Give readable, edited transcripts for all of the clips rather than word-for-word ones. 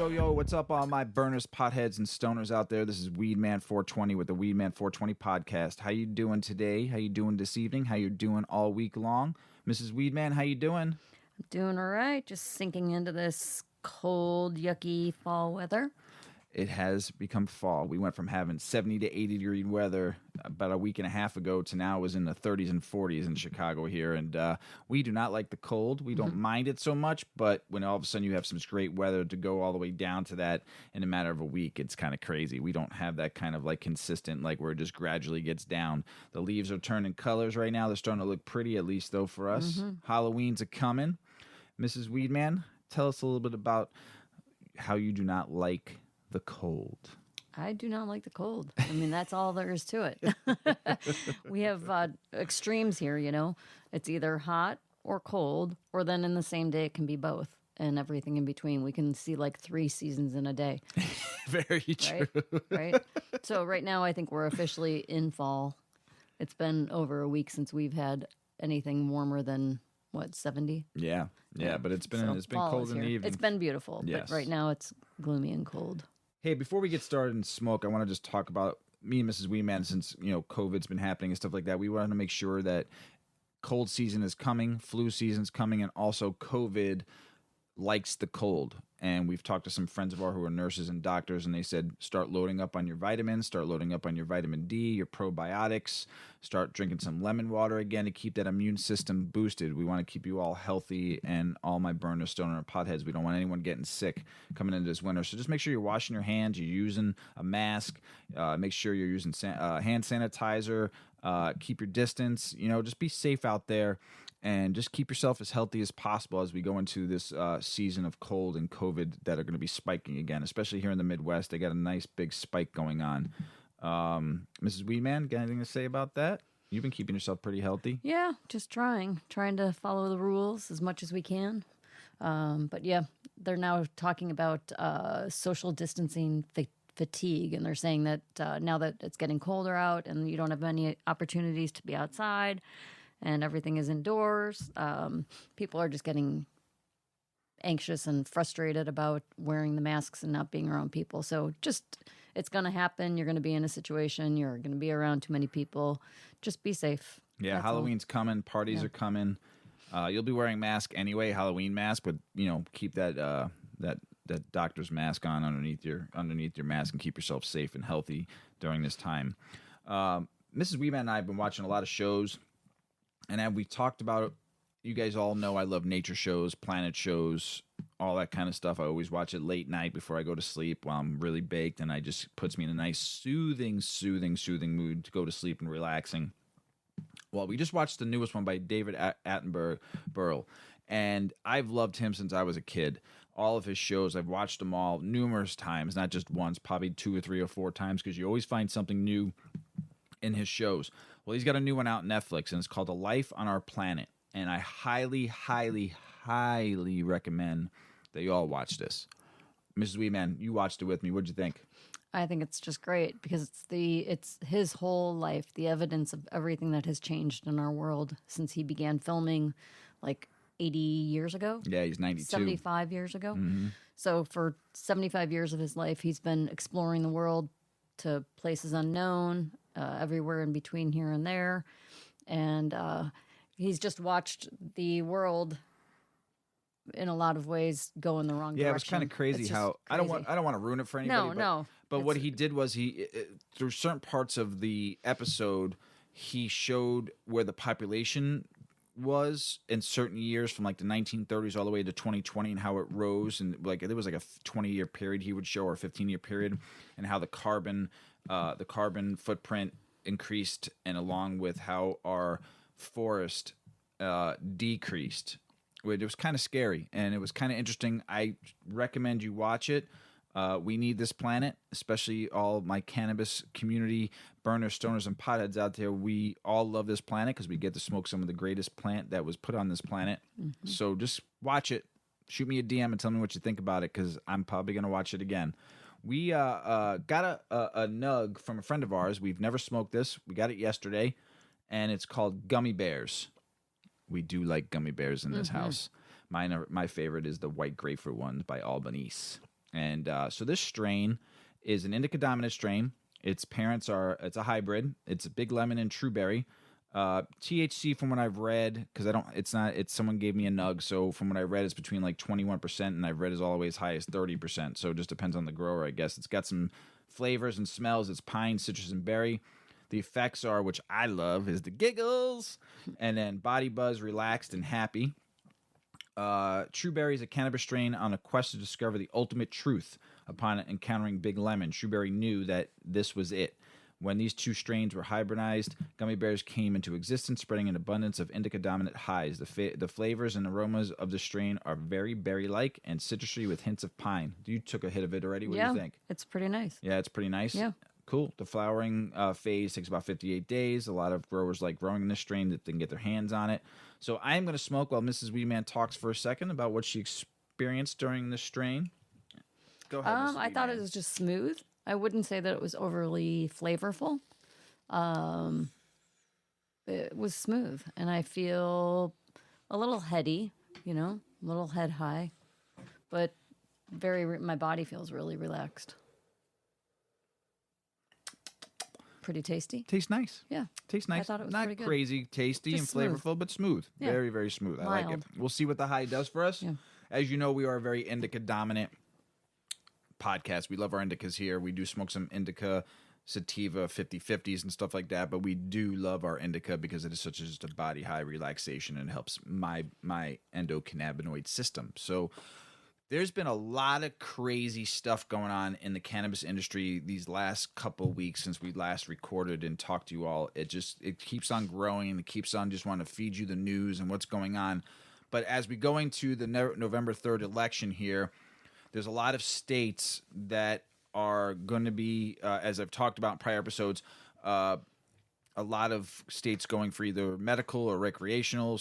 Yo, what's up, all my burners, potheads, and stoners out there? This is WeedMan 420 with the WeedMan 420 podcast. How you doing today? How you doing this evening? How you doing all week long? Mrs. WeedMan, how you doing? I'm doing all right, just sinking into this cold, yucky fall weather. It has become fall. We went from having 70 to 80 degree weather about a week and a half ago to now it was in the 30s and 40s in Chicago here. And we do not like the cold. We don't mind it so much. But when all of a sudden you have some great weather to go all the way down to that in a matter of a week, it's kind of crazy. We don't have that kind of like consistent, like where it just gradually gets down. The leaves are turning colors right now. They're starting to look pretty, at least though for us. Halloween's a coming. Mrs. Weedman, tell us a little bit about how you do not like the cold. I do not like the cold. I mean, that's all there is to it. We have extremes here, you know. It's either hot or cold, or then in the same day it can be both and everything in between. We can see like 3 seasons in a day. Very true. Right? So right now I think we're officially in fall. It's been over a week since we've had anything warmer than, what, 70? Yeah, but it's been cold in the evening. It's been beautiful, yes. But right now it's gloomy and cold. Hey, before we get started in smoke, I want to just talk about me and Mrs. Weedman, since, you know, COVID's been happening and stuff like that. We want to make sure that cold season is coming, flu season's coming, and also COVID likes the cold. And we've talked to some friends of ours who are nurses and doctors, and they said start loading up on your vitamins, start loading up on your vitamin D, your probiotics, start drinking some lemon water again to keep that immune system boosted. We want to keep you all healthy, and all my burner, stoner, and potheads. We don't want anyone getting sick coming into this winter. So just make sure you're washing your hands, you're using a mask, make sure you're using hand sanitizer, keep your distance, you know, just be safe out there. And just keep yourself as healthy as possible as we go into this season of cold and COVID that are going to be spiking again, especially here in the Midwest. They got a nice big spike going on. Mrs. Weedman, got anything to say about that? You've been keeping yourself pretty healthy. Yeah, just trying to follow the rules as much as we can. But yeah, they're now talking about social distancing fatigue, and they're saying that now that it's getting colder out and you don't have many opportunities to be outside, and everything is indoors, people are just getting anxious and frustrated about wearing the masks and not being around people. So just, it's going to happen. You're going to be in a situation. You're going to be around too many people. Just be safe. Yeah, That's Halloween's coming. Parties are coming. You'll be wearing mask anyway, Halloween mask, but, you know, keep that that doctor's mask on underneath your mask and keep yourself safe and healthy during this time. Mrs. Weedman and I have been watching a lot of shows. And as we talked about it, you guys all know I love nature shows, planet shows, all that kind of stuff. I always watch it late night before I go to sleep while I'm really baked, and it just puts me in a nice soothing mood to go to sleep and relaxing. Well, we just watched the newest one by David Attenborough, and I've loved him since I was a kid. All of his shows, I've watched them all numerous times, not just once, probably 2 or 3 or 4 times, because you always find something new in his shows. Well, he's got a new one out on Netflix, and it's called A Life on Our Planet. And I highly, highly, highly recommend that you all watch this. Mrs. Weedman, you watched it with me. What'd you think? I think it's just great because it's his whole life, the evidence of everything that has changed in our world since he began filming like 80 years ago. Yeah, he's 92. 75 years ago. Mm-hmm. So for 75 years of his life, he's been exploring the world to places unknown, everywhere in between here and there. And he's just watched the world in a lot of ways go in the wrong direction. Yeah, it was kind of crazy how I don't want to ruin it for anybody. But what he did was he through certain parts of the episode, he showed where the population was in certain years from like the 1930s all the way to 2020 and how it rose, and like there was like a 20-year period he would show, or a 15-year period, and how the carbon footprint increased, and along with how our forest decreased. It was kind of scary, and it was kind of interesting. I recommend you watch it. We need this planet, especially all my cannabis community burners, stoners, and potheads out there. We all love this planet because we get to smoke some of the greatest plant that was put on this planet. Mm-hmm. So just watch it. Shoot me a DM and tell me what you think about it, because I'm probably going to watch it again. We got a nug from a friend of ours. We've never smoked this. We got it yesterday, and it's called Gummy Bears. we do like gummy bears in this house. My favorite is the white grapefruit ones by Albanese. And so this strain is an indica dominant strain. Its parents it's a hybrid. It's a big lemon and true berry. THC, from what I've read, because someone gave me a nug, so from what I read, it's between like 21%, and I've read is all the way as high as 30%. So it just depends on the grower, I guess. It's got some flavors and smells. It's pine, citrus, and berry. The effects are, which I love, is the giggles, and then body buzz, relaxed and happy. True Berry is a cannabis strain on a quest to discover the ultimate truth. Upon encountering Big Lemon, True Berry knew that this was it. When these two strains were hybridized, gummy bears came into existence, spreading an abundance of indica-dominant highs. The flavors and aromas of the strain are very berry-like and citrusy with hints of pine. You took a hit of it already. What do you think? It's pretty nice. Yeah, it's pretty nice. Yeah. Cool. The flowering phase takes about 58 days. A lot of growers like growing in this strain that they can get their hands on it. So I am going to smoke while Mrs. WeedMan talks for a second about what she experienced during this strain. Go ahead, Mrs. I thought it was just smooth. I wouldn't say that it was overly flavorful. It was smooth, and I feel a little heady, a little head high, but my body feels really relaxed. Pretty tasty. Tastes nice. Yeah. Tastes nice. I thought it was not pretty good. Crazy tasty Just and smooth. flavorful, but smooth. Yeah. Very, very smooth. I like it. Mild. We'll see what the high does for us. Yeah. As you know, we are a very indica dominant podcast. We love our indicas here. We do smoke some indica, sativa, 50/50s and stuff like that, but we do love our indica because it is such just a body high relaxation and helps my endocannabinoid system. So there's been a lot of crazy stuff going on in the cannabis industry these last couple weeks since we last recorded and talked to you all. It keeps on growing. It keeps on just wanting to feed you the news and what's going on. But as we go into the November 3rd election here, there's a lot of states that are going to be, as I've talked about in prior episodes, a lot of states going for either medical or recreational.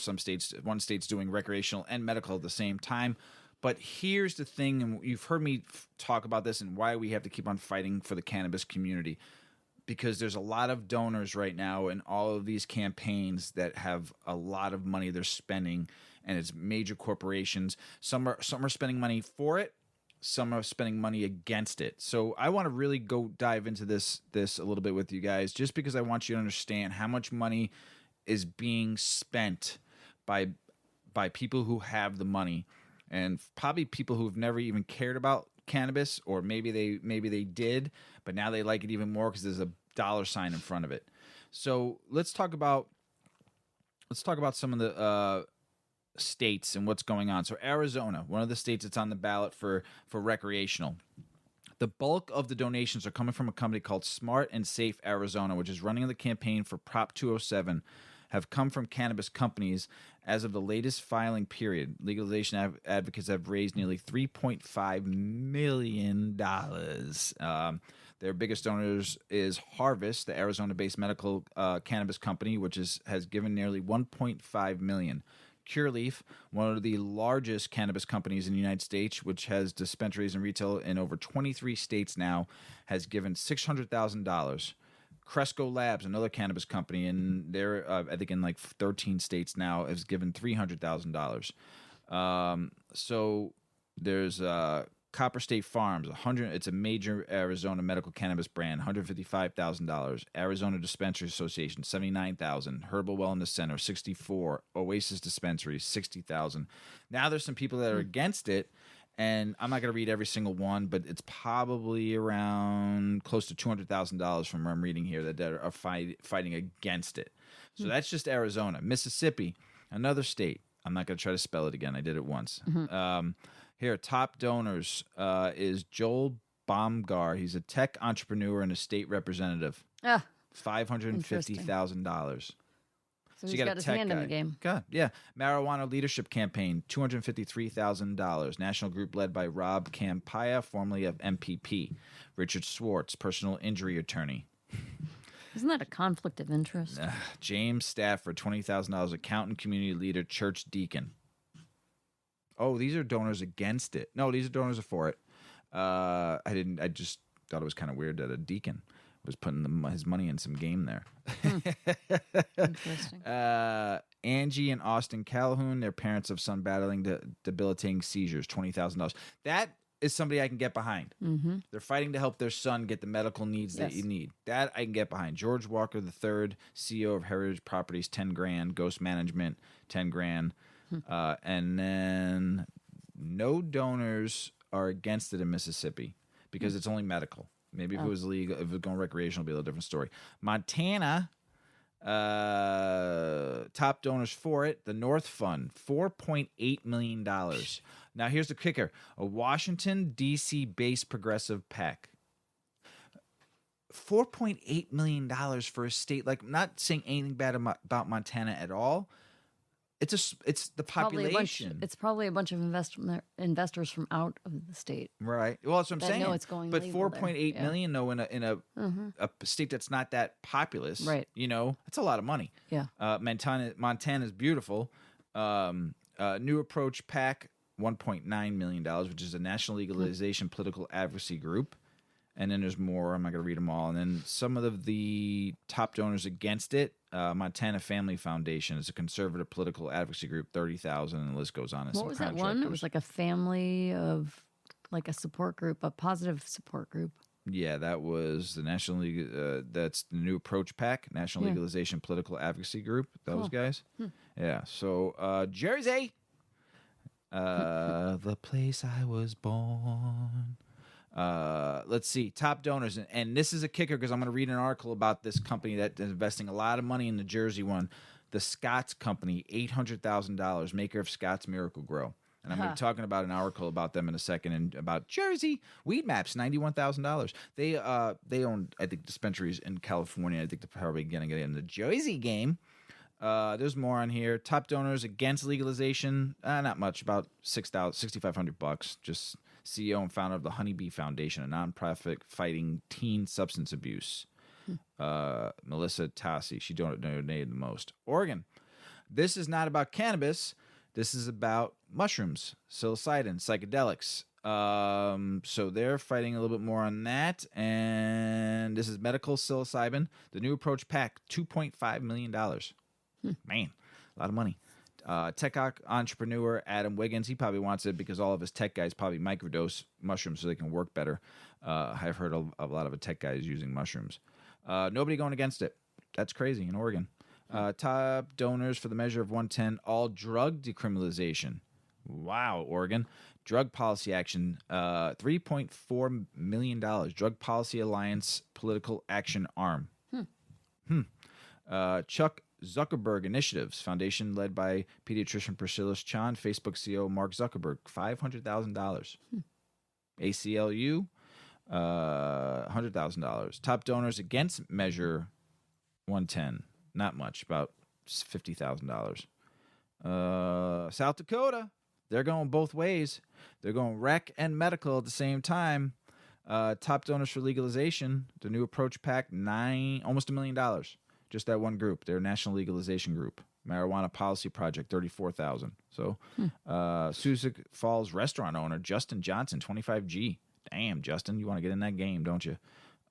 One state's doing recreational and medical at the same time. But here's the thing, and you've heard me talk about this and why we have to keep on fighting for the cannabis community, because there's a lot of donors right now in all of these campaigns that have a lot of money they're spending, and it's major corporations. Some are spending money for it. Some are spending money against it. So I want to really go dive into this a little bit with you guys, just because I want you to understand how much money is being spent by people who have the money, and probably people who have never even cared about cannabis, or maybe they did, but now they like it even more because there's a dollar sign in front of it. So let's talk about some of the states and what's going on. So Arizona, one of the states that's on the ballot for recreational. The bulk of the donations are coming from a company called Smart and Safe Arizona, which is running the campaign for Prop 207, have come from cannabis companies. As of the latest filing period, legalization advocates have raised nearly $3.5 million. Their biggest donors is Harvest, the Arizona-based medical cannabis company, which has given nearly $1.5 million. Cureleaf, one of the largest cannabis companies in the United States, which has dispensaries and retail in over 23 states now, has given $600,000. Cresco Labs, another cannabis company, and they're I think in like 13 states now, has given $300,000. So there's Copper State Farms, it's a major Arizona medical cannabis brand, $155,000. Arizona Dispensary Association, $79,000. Herbal Wellness Center, $64,000. Oasis Dispensary, $60,000. Now there's some people that are against it, and I'm not going to read every single one, but it's probably around close to $200,000 from what I'm reading here that are fighting against it. So that's just Arizona. Mississippi, another state. I'm not going to try to spell it again. I did it once. Here, top donors is Joel Baumgar. He's a tech entrepreneur and a state representative. $550,000. So he's got his hand in the game. God, yeah. Marijuana Leadership Campaign, $253,000. National group led by Rob Campagna, formerly of MPP. Richard Swartz, personal injury attorney. Isn't that a conflict of interest? James Stafford, $20,000. Accountant, community leader, church deacon. Oh, these are donors against it. No, these are donors for it. I just thought it was kind of weird that a deacon. was putting his money in some game there. Interesting. Angie and Austin Calhoun, their parents of son battling debilitating seizures, $20,000. That is somebody I can get behind. Mm-hmm. They're fighting to help their son get the medical needs that you need. That I can get behind. George Walker III, CEO of Heritage Properties, $10,000. Ghost Management, $10,000. And then no donors are against it in Mississippi because it's only medical. Maybe if it was legal, if it was going recreational, it'd be a little different story. Montana, top donors for it, the North Fund, $4.8 million. Now, here's the kicker. A Washington, D.C.-based progressive PAC. $4.8 million for a state. Like, I'm not saying anything bad about Montana at all. It's the population. It's probably a bunch of investors from out of the state. Right. Well, that's what I'm saying. Know it's going but legal 4.8 million, though, in a state that's not that populous, right? You know, that's a lot of money. Yeah. Montana's beautiful. New Approach PAC, $1.9 million, which is a national legalization political advocacy group. And then there's more. I'm not going to read them all. And then some of the top donors against it, Montana Family Foundation is a conservative political advocacy group, $30,000, and the list goes on. What was that one? It was like a family of, like a support group, a positive support group. Yeah, that was the National League. That's the New Approach PAC, National Legalization Political Advocacy Group. Those guys. Yeah. So Jersey, the place I was born. Let's see, top donors, and this is a kicker because I'm going to read an article about this company that is investing a lot of money in the Jersey one, the Scott's Company, $800,000, maker of Scott's Miracle Grow, and I'm going to be talking about an article about them in a second, and about Jersey Weed Maps, $91,000. They own, I think, dispensaries in California. I think they're probably going to get in the Jersey game. There's more on here. Top donors against legalization, not much, about $6,500, just. CEO and founder of the Honeybee Foundation, a nonprofit fighting teen substance abuse. Melissa Tassi, she donated the most. Oregon, this is not about cannabis. This is about mushrooms, psilocybin, psychedelics. So they're fighting a little bit more on that. And this is medical psilocybin. The New Approach PAC, $2.5 million. Man, a lot of money. Tech entrepreneur Adam Wiggins, he probably wants it because all of his tech guys probably microdose mushrooms so they can work better. I've heard a lot of tech guys using mushrooms. Nobody going against it. That's crazy in Oregon. Top donors for the measure of 110, all drug decriminalization. Wow, Oregon. Drug policy action, $3.4 million. Drug Policy Alliance political action arm. Chuck Zuckerberg Initiatives Foundation, led by pediatrician Priscilla Chan, Facebook CEO Mark Zuckerberg, $500,000. ACLU, $100,000. Top donors against Measure 110, not much, about $50,000. South Dakota, they're going both ways. They're going rec and medical at the same time. Top donors for legalization, the New Approach PAC, almost $1 million. Just that one group, their national legalization group. Marijuana Policy Project, $34,000. So, Sioux Falls restaurant owner Justin Johnson, $25,000. Damn, Justin, you want to get in that game, don't you?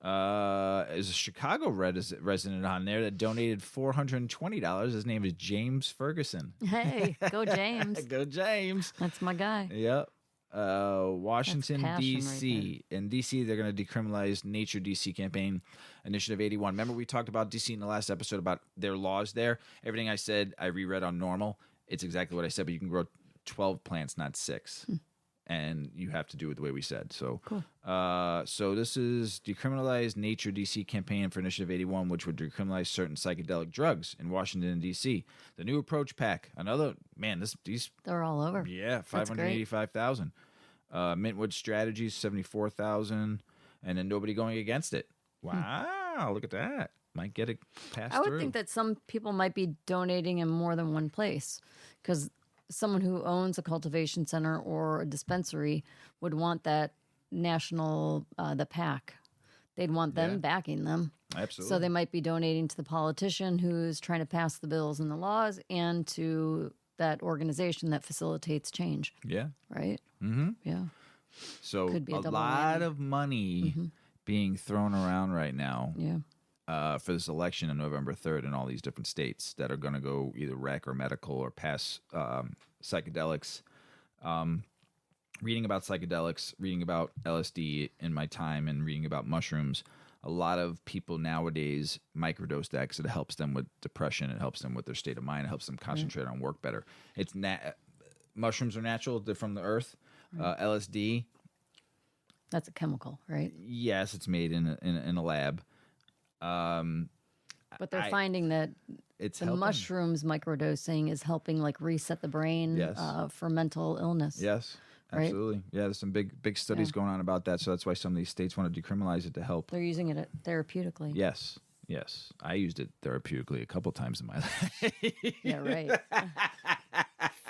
Is a Chicago resident on there that donated $420. His name is James Ferguson. Hey, go James. Go James. That's my guy. Yep. Washington, D.C. Right, in D.C., they're going to decriminalize Nature D.C. campaign Initiative 81. Remember we talked about D.C. in the last episode about their laws there? Everything I said, I reread on normal. It's exactly what I said, but you can grow 12 plants, not 6. And you have to do it the way we said. So, cool. So this is decriminalize Nature D.C. campaign for Initiative 81, which would decriminalize certain psychedelic drugs in Washington and D.C. The New Approach PAC, another, man, these... They're all over. Yeah, $585,000. Mintwood Strategies, $74,000. And then nobody going against it. Wow, look at that. Might get it passed through. I would think that some people might be donating in more than one place because someone who owns a cultivation center or a dispensary would want that national, the PAC. They'd want them backing them. Absolutely. So they might be donating to the politician who's trying to pass the bills and the laws and to that organization that facilitates change. Yeah. Right? Mm-hmm. Yeah. So could be a lot of money being thrown around right now Yeah. for this election on November 3rd in all these different states that are going to go either rec or medical or pass psychedelics. Reading about psychedelics, reading about LSD in my time, and reading about mushrooms, a lot of people nowadays microdose that because it helps them with depression, it helps them with their state of mind, it helps them concentrate on work better. It's mushrooms are natural; they're from the earth. LSD, That's a chemical, right? yes, it's made in a lab. But they're finding that It's the helping. mushrooms microdosing is helping like reset the brain Yes. for mental illness. Yes, Right? absolutely. Yeah, there's some big studies going on about that. So that's why some of these states want to decriminalize it to help. They're using it therapeutically. Yes. I used it therapeutically a couple times in my life. Yeah, right.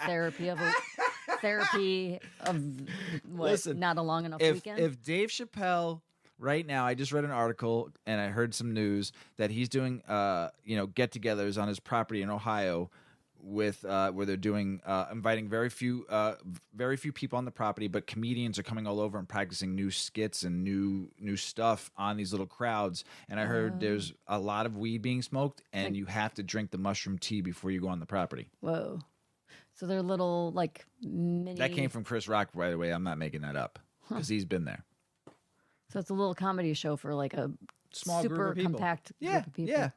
Therapy of what? Listen, Not a long enough if weekend. if Dave Chappelle right now, I just read an article and I heard some news that he's doing get-togethers on his property in Ohio with where they're doing inviting very few people on the property, but comedians are coming all over and practicing new skits and new stuff on these little crowds. And I heard there's a lot of weed being smoked, and you have to drink the mushroom tea before you go on the property. Whoa. So they're little like mini. That came from Chris Rock, by the way. I'm not making that up because he's been there. So it's a little comedy show for like a Small super group of people. compact Yeah, group of people. yeah.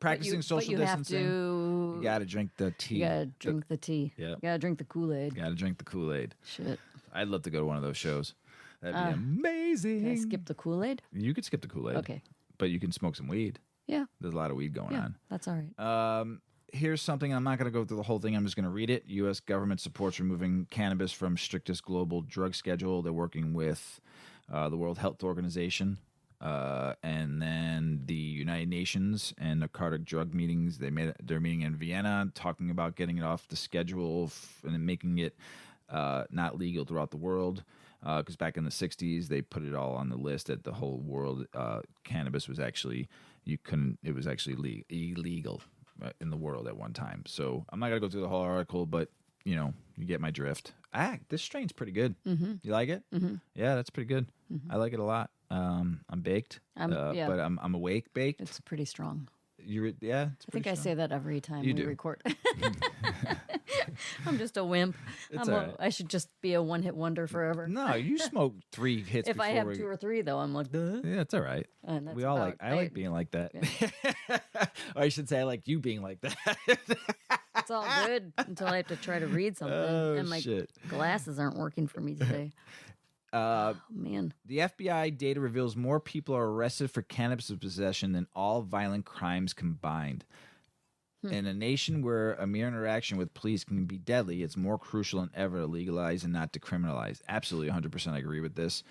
Practicing But social you distancing. have You got to drink the tea. You gotta drink the tea. Yep. You gotta drink the Kool-Aid. Got to drink the Kool-Aid. Shit. I'd love to go to one of those shows. That'd be amazing. Can I skip the Kool-Aid? You could skip the Kool-Aid. Okay. But you can smoke some weed. Yeah. There's a lot of weed going Yeah. on. That's all right. Here's something. I'm not going to go through the whole thing. I'm just going to read it. U.S. government supports removing cannabis from strictest global drug schedule. They're working with the World Health Organization and then the United Nations and narcotic drug meetings. They're meeting in Vienna, talking about getting it off the schedule and making it not legal throughout the world. Because back in the 60s, they put it all on the list that the whole world cannabis was actually illegal in the world at one time. So I'm not gonna go through the whole article, but you get my drift. This strain's pretty good. Mm-hmm. You like it? Mm-hmm. Yeah, that's pretty good. Mm-hmm. I like it a lot. I'm baked, yeah. but I'm awake baked. It's pretty strong. It's I think I say that every time we record. I'm just a wimp. I should just be a one-hit wonder forever. No, you smoke 3 hits. If I have 2 or 3, though, I'm like, duh. Yeah, it's all right. We all like. I like being like that. Yeah. Or I should say, I like you being like that. It's all good until I have to try to read something, and my glasses aren't working for me today. Oh, man. The FBI data reveals more people are arrested for cannabis possession than all violent crimes combined. In a nation where a mere interaction with police can be deadly, it's more crucial than ever to legalize and not decriminalize. Absolutely, 100% I agree with this.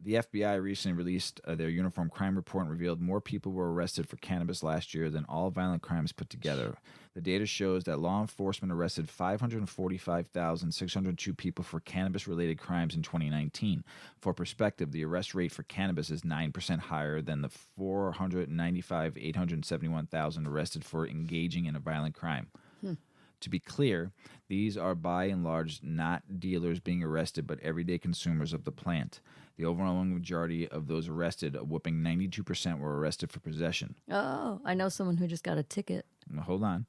The FBI recently released their Uniform Crime Report and revealed more people were arrested for cannabis last year than all violent crimes put together. The data shows that law enforcement arrested 545,602 people for cannabis-related crimes in 2019. For perspective, the arrest rate for cannabis is 9% higher than the 871,000 arrested for engaging in a violent crime. To be clear, these are by and large not dealers being arrested, but everyday consumers of the plant. The overwhelming majority of those arrested, a whooping 92%, were arrested for possession. Oh, I know someone who just got a ticket. Now, hold on.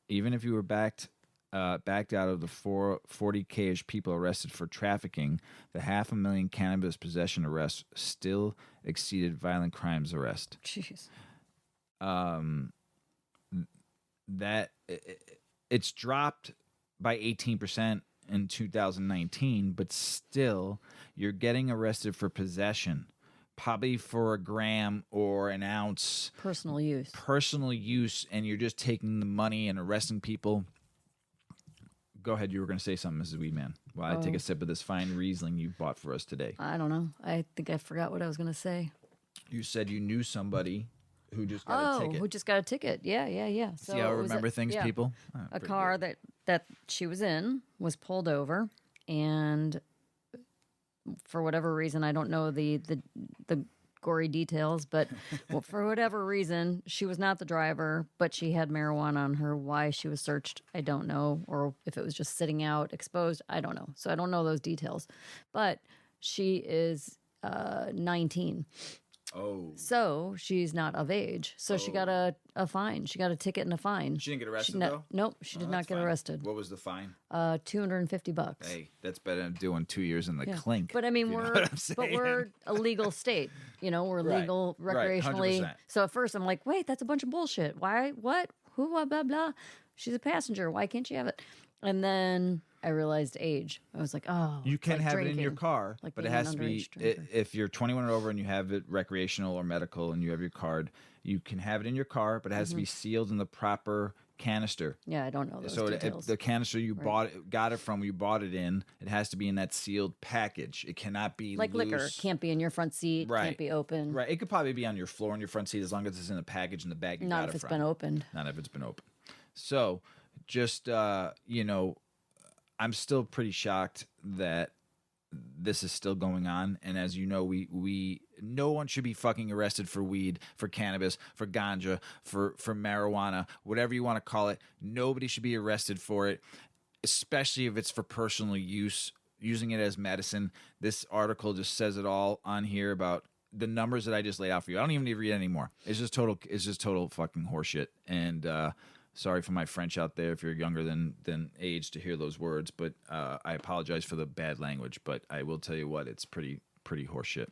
Even if you were backed out of the 40K-ish people arrested for trafficking, the 500,000 cannabis possession arrests still exceeded violent crimes arrest. Jeez. It's dropped by 18% in 2019, but still you're getting arrested for possession, probably for a gram or an ounce. Personal use, and you're just taking the money and arresting people. Go ahead, you were going to say something, Mrs. Weedman, while I take a sip of this fine Riesling you bought for us today. I don't know. I think I forgot what I was going to say. You said you knew somebody who just got a ticket. Who just got a ticket. Yeah. So see how I remember things, people? A car that she was in was pulled over, and for whatever reason, I don't know the gory details, but for whatever reason, she was not the driver, but she had marijuana on her. Why she was searched, I don't know, or if it was just sitting out exposed, I don't know. So I don't know those details, but she is 19. Oh. So she's not of age. So she got a fine. She got a ticket and a fine. She didn't get arrested, though? Nope, she did not get arrested. What was the fine? $250. Hey, that's better than doing 2 years in the clink. But I mean, we're a legal state. You know, we're legal recreationally. 100%. So at first I'm like, wait, that's a bunch of bullshit. Why? What? Who? Blah, blah, blah. She's a passenger. Why can't she have it? And then I realized age. I was like, oh. You can have drinking. it in your car, Like but it being an has to be, underage drinker. if you're 21 or over and you have it recreational or medical and you have your card, you can have it in your car, but it has to be sealed in the proper canister. Yeah, I don't know those So details. the canister you got it from, you bought it in, it has to be in that sealed package. It cannot be like loose. liquor. Can't be in your front seat. Right. Can't be open. Right. It could probably be on your floor in your front seat as long as it's in the package in the bag you Not got if it it's from. been opened. Not if it's been open. So just, I'm still pretty shocked that this is still going on. And as you know, we no one should be fucking arrested for weed, for cannabis, for ganja, for marijuana, whatever you want to call it. Nobody should be arrested for it, especially if it's for personal use, using it as medicine. This article just says it all on here about the numbers that I just laid out for you. I don't even need to read it anymore. It's just total fucking horseshit. And sorry for my French out there if you're younger than age to hear those words, but I apologize for the bad language. But I will tell you what, it's pretty horseshit.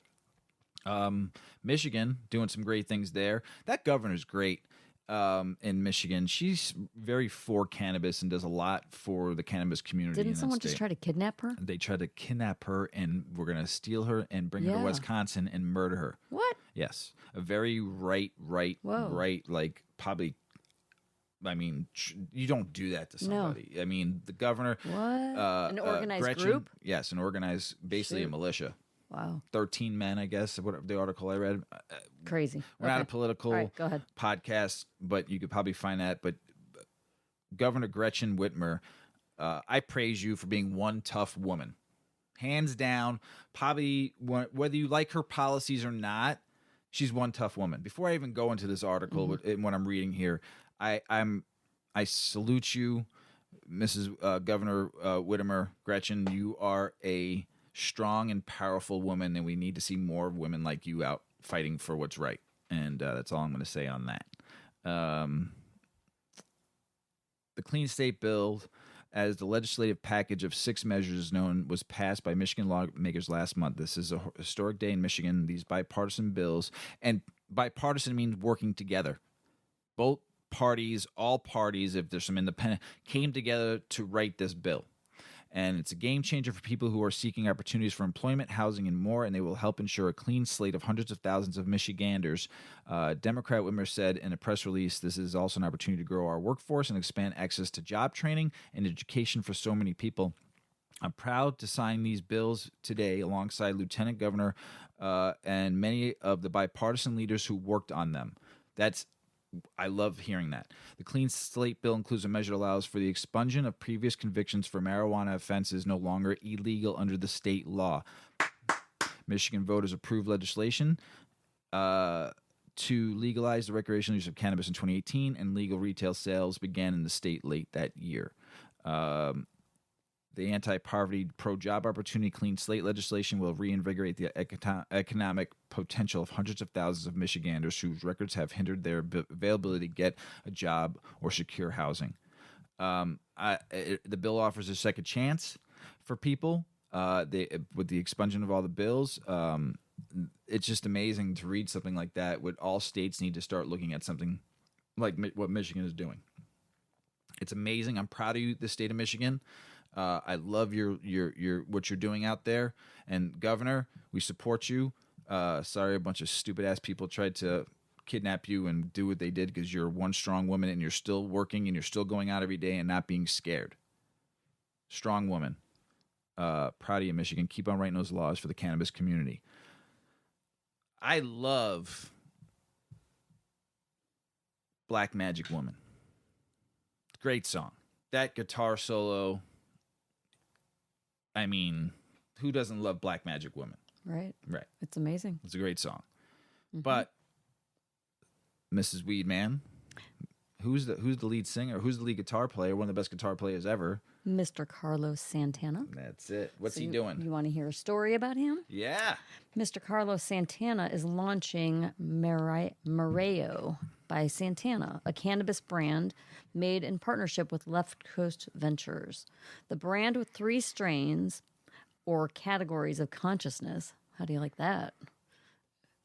Michigan doing some great things there. That governor's great in Michigan. She's very for cannabis and does a lot for the cannabis community. Didn't someone just try to kidnap her? They tried to kidnap her, and we're going to steal her and bring her to Wisconsin and murder her. What? Yes. A very right, like probably, I mean, you don't do that to somebody. No. I mean, the governor. What? An organized Gretchen, group? Yes, an organized, basically a militia. Wow. 13 men, I guess, what the article I read. Crazy. We're not a political go ahead. podcast, but you could probably find that. But Governor Gretchen Whitmer, I praise you for being one tough woman. Hands down, probably whether you like her policies or not, she's one tough woman. Before I even go into this article and what I'm reading here, I salute you, Mrs. Governor Whitmer. Gretchen, you are a strong and powerful woman, and we need to see more women like you out fighting for what's right. And that's all I'm going to say on that. The Clean State Bill, as the legislative package of 6 measures is known, was passed by Michigan lawmakers last month. This is a historic day in Michigan. These bipartisan bills, and bipartisan means working together. Both parties, all parties, if there's some independent, came together to write this bill. And it's a game changer for people who are seeking opportunities for employment, housing, and more, and they will help ensure a clean slate of hundreds of thousands of Michiganders. Democrat Whitmer said in a press release, this is also an opportunity to grow our workforce and expand access to job training and education for so many people. I'm proud to sign these bills today alongside Lieutenant Governor and many of the bipartisan leaders who worked on them. I love hearing that. The Clean Slate Bill includes a measure that allows for the expungement of previous convictions for marijuana offenses no longer illegal under the state law. Michigan voters approved legislation to legalize the recreational use of cannabis in 2018, and legal retail sales began in the state late that year. The anti-poverty, pro-job opportunity clean slate legislation will reinvigorate the economic potential of hundreds of thousands of Michiganders whose records have hindered their availability to get a job or secure housing. The bill offers a second chance for people with the expungement of all the bills. It's just amazing to read something like that. Would all states need to start looking at something like what Michigan is doing? It's amazing. I'm proud of you, the state of Michigan. I love your what you're doing out there, and Governor, we support you. Sorry, a bunch of stupid ass people tried to kidnap you and do what they did because you're one strong woman and you're still working and you're still going out every day and not being scared. Strong woman. Proud of you, Michigan. Keep on writing those laws for the cannabis community. I love Black Magic Woman. Great song. That guitar solo. I mean, who doesn't love Black Magic Woman? Right. Right. It's amazing. It's a great song. Mm-hmm. But Mrs. WeedMan, Who's the lead singer? Who's the lead guitar player? One of the best guitar players ever. Mr. Carlos Santana. That's it. What's he doing? You want to hear a story about him? Yeah. Mr. Carlos Santana is launching Mareo by Santana, a cannabis brand made in partnership with Left Coast Ventures. The brand with 3 strains or categories of consciousness. How do you like that?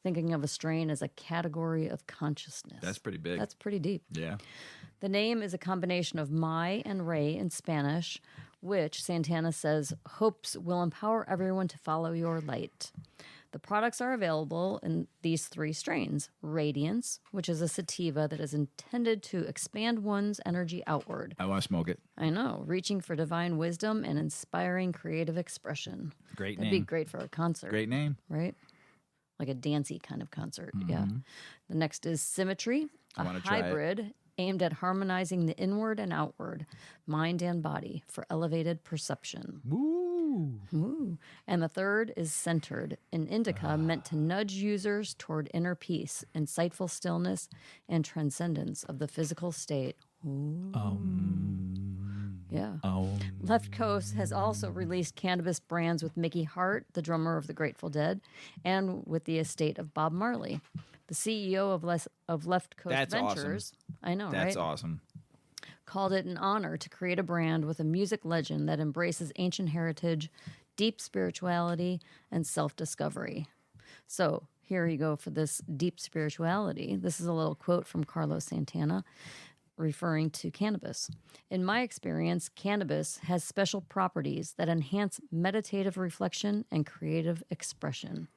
Thinking of a strain as a category of consciousness. That's pretty big. That's pretty deep. Yeah. The name is a combination of Mai and Rey in Spanish, which Santana says hopes will empower everyone to follow your light. The products are available in these 3 strains. Radiance, which is a sativa that is intended to expand one's energy outward. I want to smoke it. I know, reaching for divine wisdom and inspiring creative expression. Great That'd name. be great for a concert. Great name. Right? Like a dancey kind of concert. Yeah. The next is Symmetry, a hybrid aimed at harmonizing the inward and outward, mind and body for elevated perception. Ooh. And the third is Centered, an indica meant to nudge users toward inner peace, insightful stillness, and transcendence of the physical state. Yeah. Left Coast has also released cannabis brands with Mickey Hart, the drummer of the Grateful Dead, and with the estate of Bob Marley. The CEO of Left Coast That's Ventures, awesome. I know, That's right? awesome. Called it an honor to create a brand with a music legend that embraces ancient heritage, deep spirituality, and self-discovery. So here you go for this deep spirituality. This is a little quote from Carlos Santana, referring to cannabis. In my experience, cannabis has special properties that enhance meditative reflection and creative expression.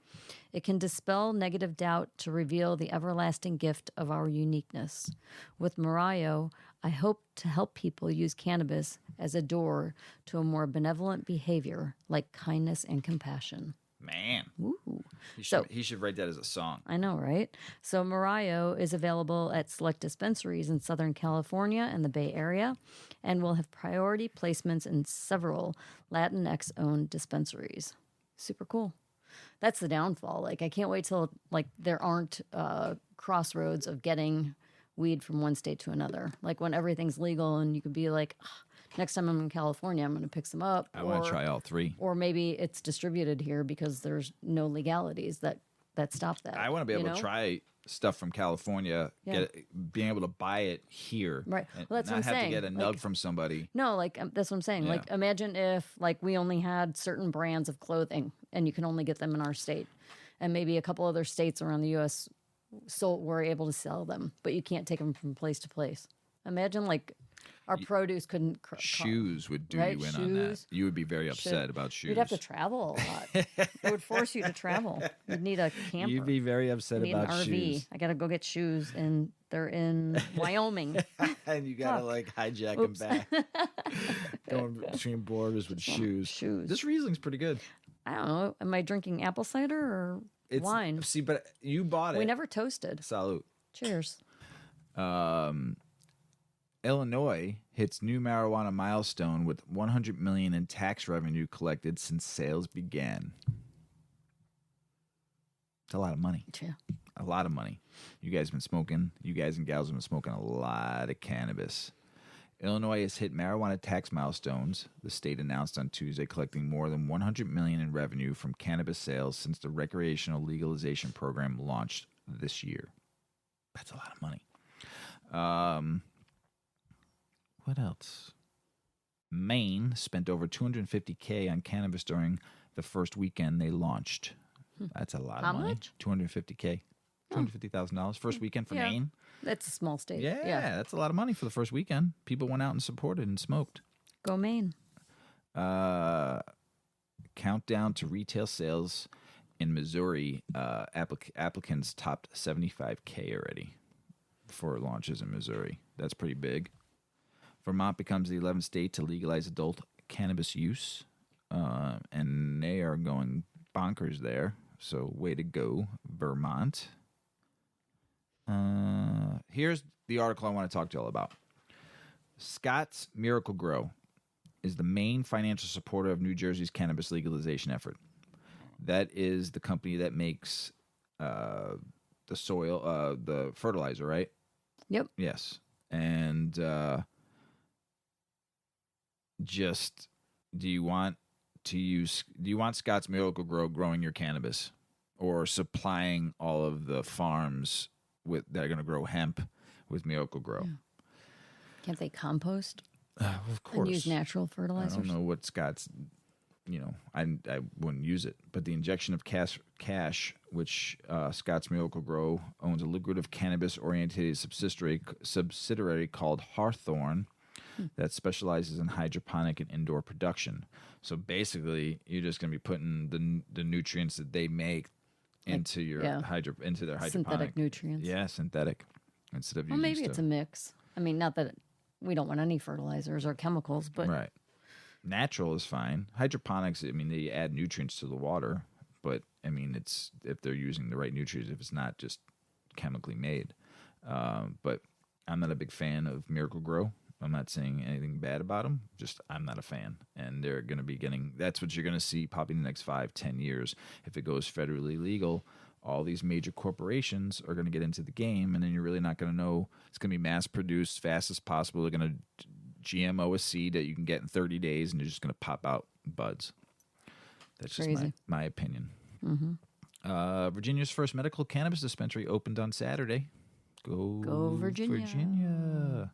It can dispel negative doubt to reveal the everlasting gift of our uniqueness. With Mareo, I hope to help people use cannabis as a door to a more benevolent behavior like kindness and compassion. Man. Ooh. He should write that as a song. I know, right? So Mareo is available at select dispensaries in Southern California and the Bay Area and will have priority placements in several Latinx-owned dispensaries. Super cool. That's the downfall. Like, I can't wait till, like, there aren't crossroads of getting weed from one state to another. Like, when everything's legal and you could be like, next time I'm in California, I'm going to pick some up. I want to try all 3. Or maybe it's distributed here because there's no legalities that stop that. I want to be able to try stuff from California, being able to buy it here. Right. And Well, that's what I'm not have saying. to get a nug from somebody. No, like, that's what I'm saying. Yeah. Like, imagine if, like, we only had certain brands of clothing and you can only get them in our state. And maybe a couple other states around the U.S. were able to sell them, but you can't take them from place to place. Imagine, like, our produce couldn't... Shoes would do right? you in on that. Shoes. You would be very upset about shoes. You'd have to travel a lot. It would force you to travel. You'd need a camper. You'd be very upset Need about an RV. shoes. I got to go get shoes, and they're in Wyoming. And you got to, like, hijack them back. Going between borders with shoes. Shoes. This Riesling's pretty good. I don't know. Am I drinking apple cider or wine? See, but you bought it. We never toasted. Salute. Cheers. Illinois hits new marijuana milestone with $100 million in tax revenue collected since sales began. It's a lot of money. Yeah. A lot of money. You guys and gals have been smoking a lot of cannabis. Illinois has hit marijuana tax milestones. The state announced on Tuesday collecting more than $100 million in revenue from cannabis sales since the recreational legalization program launched this year. That's a lot of money. What else? Maine spent over $250K on cannabis during the first weekend they launched. That's a lot How of money. much? $250K. $250,000 first weekend for Maine. That's a small state. Yeah, that's a lot of money for the first weekend. People went out and supported and smoked. Go Maine. Countdown to retail sales in Missouri. Applicants topped 75K already for launches in Missouri. That's pretty big. Vermont becomes the 11th state to legalize adult cannabis use, and they are going bonkers there. So way to go, Vermont. Here's the article I want to talk to you all about. Scott's Miracle Grow is the main financial supporter of New Jersey's cannabis legalization effort. That is the company that makes the soil, the fertilizer, right? Yep. Yes. And just do you want Scott's Miracle-Gro growing your cannabis or supplying all of the farms that are going to grow hemp with Miracle-Gro? Yeah. Can't they compost? Of course. And use natural fertilizers? I don't know what Scott's, I wouldn't use it. But the injection of cash, which Scott's Miracle-Gro owns a lucrative cannabis-oriented subsidiary called Hawthorne that specializes in hydroponic and indoor production. So basically, you're just going to be putting the nutrients that they make into their hydroponic. Synthetic nutrients. Yeah, synthetic. Instead of well, maybe it's a mix. I mean, not that we don't want any fertilizers or chemicals, but right. Natural is fine. Hydroponics, I mean, they add nutrients to the water, but I mean, it's if they're using the right nutrients, if it's not just chemically made. But I'm not a big fan of Miracle-Gro. I'm not saying anything bad about them. Just I'm not a fan, and they're going to be getting. That's what you're going to see probably in the next 5-10 years if it goes federally legal. All these major corporations are going to get into the game, and then you're really not going to know. It's going to be mass produced fast as possible. They're going to GMO a seed that you can get in 30 days, and you're just going to pop out buds. That's just my opinion. Mm-hmm. Virginia's first medical cannabis dispensary opened on Saturday. Go Virginia.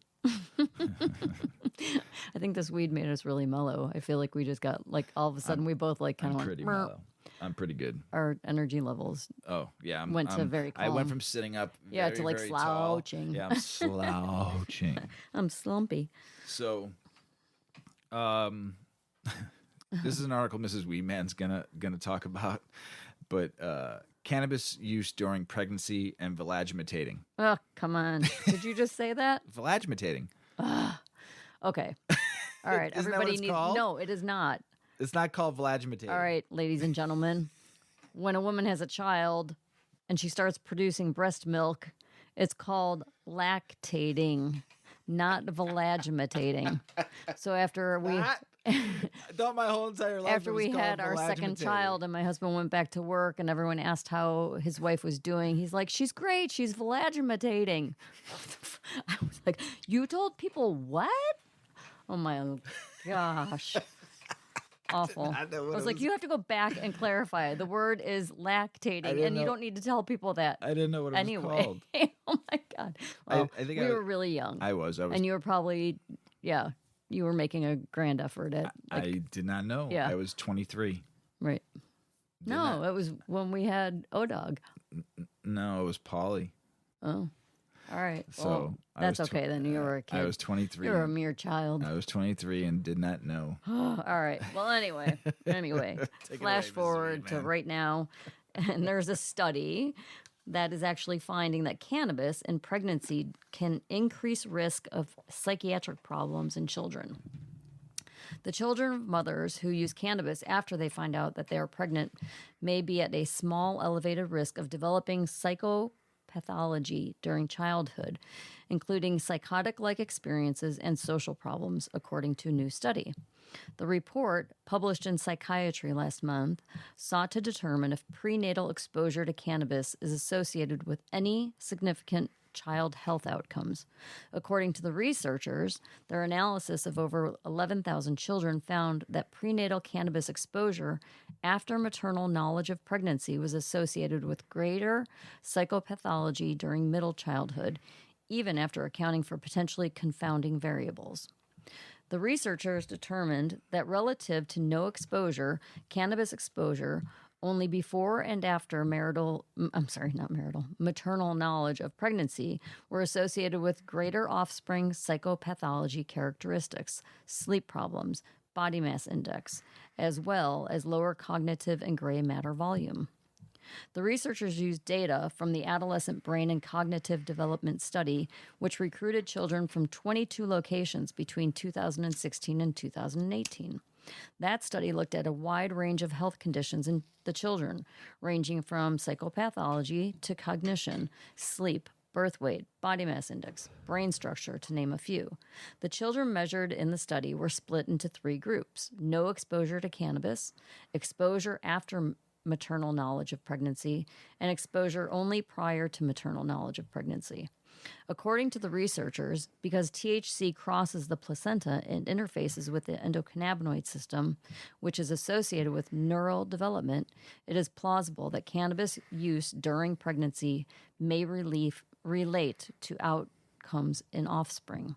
I think this weed made us really mellow. I feel like we just got all of a sudden we both kind of pretty mellow. I'm pretty good. Our energy levels. Oh yeah, went to very calm. I went from sitting up, to very slouching. Tall. Yeah, I'm slouching. I'm slumpy. So, this is an article Mrs. WeedMan's gonna talk about, but cannabis use during pregnancy and velagimitating. Oh, come on! Did you just say that? Velagimitating. Okay. All right. Everybody needs. Called? No, it is not. It's not called velagimitating. All right, ladies and gentlemen. When a woman has a child and she starts producing breast milk, it's called lactating, not velagimitating. So after we I thought my whole entire life after it was we called had our second velagimitating. child and my husband went back to work and everyone asked how his wife was doing, he's like, "She's great. She's velagimitating." I was like, "You told people what?" Oh my gosh. Awful. I was like, you have to go back and clarify. The word is lactating, and you don't need to tell people that. I didn't know what it was called. Oh my God. Well, I think we were really young. I was. And you were probably, you were making a grand effort at. I did not know. Yeah. I was 23. Right. No, it was when we had O-Dog. No, it was Polly. Oh. All right. So well, that's okay then. You were a kid. I was 23. You were a mere child. I was 23 and did not know. All right. Well, anyway, flash forward to right now, and there's a study that is actually finding that cannabis in pregnancy can increase risk of psychiatric problems in children. The children of mothers who use cannabis after they find out that they are pregnant may be at a small elevated risk of developing psychopathology during childhood, including psychotic-like experiences and social problems, according to a new study. The report, published in Psychiatry last month, sought to determine if prenatal exposure to cannabis is associated with any significant child health outcomes. According to the researchers, their analysis of over 11,000 children found that prenatal cannabis exposure after maternal knowledge of pregnancy was associated with greater psychopathology during middle childhood, even after accounting for potentially confounding variables. The researchers determined that relative to no exposure, cannabis exposure only before and after maternal knowledge of pregnancy were associated with greater offspring psychopathology characteristics, sleep problems, body mass index, as well as lower cognitive and gray matter volume. The researchers used data from the Adolescent Brain and Cognitive Development Study, which recruited children from 22 locations between 2016 and 2018. That study looked at a wide range of health conditions in the children, ranging from psychopathology to cognition, sleep, birth weight, body mass index, brain structure, to name a few. The children measured in the study were split into 3 groups: no exposure to cannabis, exposure after maternal knowledge of pregnancy, and exposure only prior to maternal knowledge of pregnancy. According to the researchers, because THC crosses the placenta and interfaces with the endocannabinoid system, which is associated with neural development, it is plausible that cannabis use during pregnancy may relate to outcomes in offspring.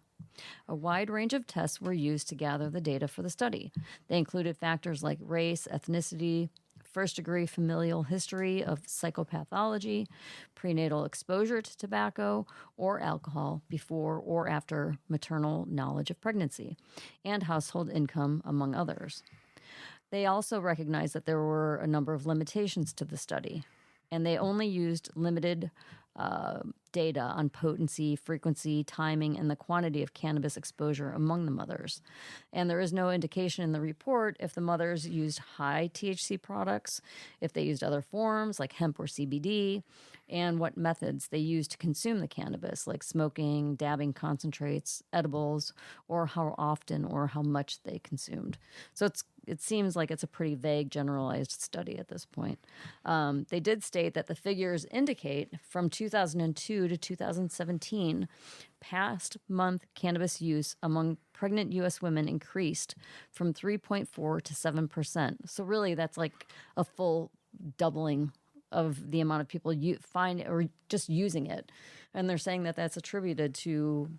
A wide range of tests were used to gather the data for the study. They included factors like race, ethnicity, first-degree familial history of psychopathology, prenatal exposure to tobacco or alcohol before or after maternal knowledge of pregnancy, and household income, among others. They also recognized that there were a number of limitations to the study, and they only used limited data on potency, frequency, timing, and the quantity of cannabis exposure among the mothers. And there is no indication in the report if the mothers used high THC products, if they used other forms like hemp or CBD, and what methods they used to consume the cannabis, like smoking, dabbing concentrates, edibles, or how often or how much they consumed. So it seems like it's a pretty vague, generalized study at this point. They did state that the figures indicate from 2002 to 2017, past month cannabis use among pregnant U.S. women increased from 3.4 to 7%. So really, that's like a full doubling of the amount of people you find or just using it. And they're saying that that's attributed to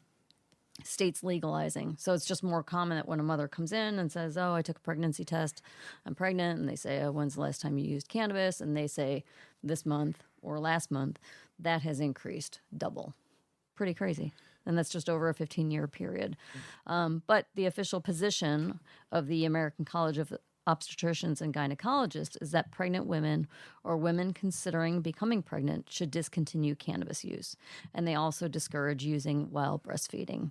states legalizing. So it's just more common that when a mother comes in and says, oh, I took a pregnancy test, I'm pregnant, and they say, oh, when's the last time you used cannabis? And they say this month or last month, that has increased double. Pretty crazy. And that's just over a 15-year period. But the official position of the American College of Obstetricians and Gynecologists is that pregnant women or women considering becoming pregnant should discontinue cannabis use. And they also discourage using while breastfeeding.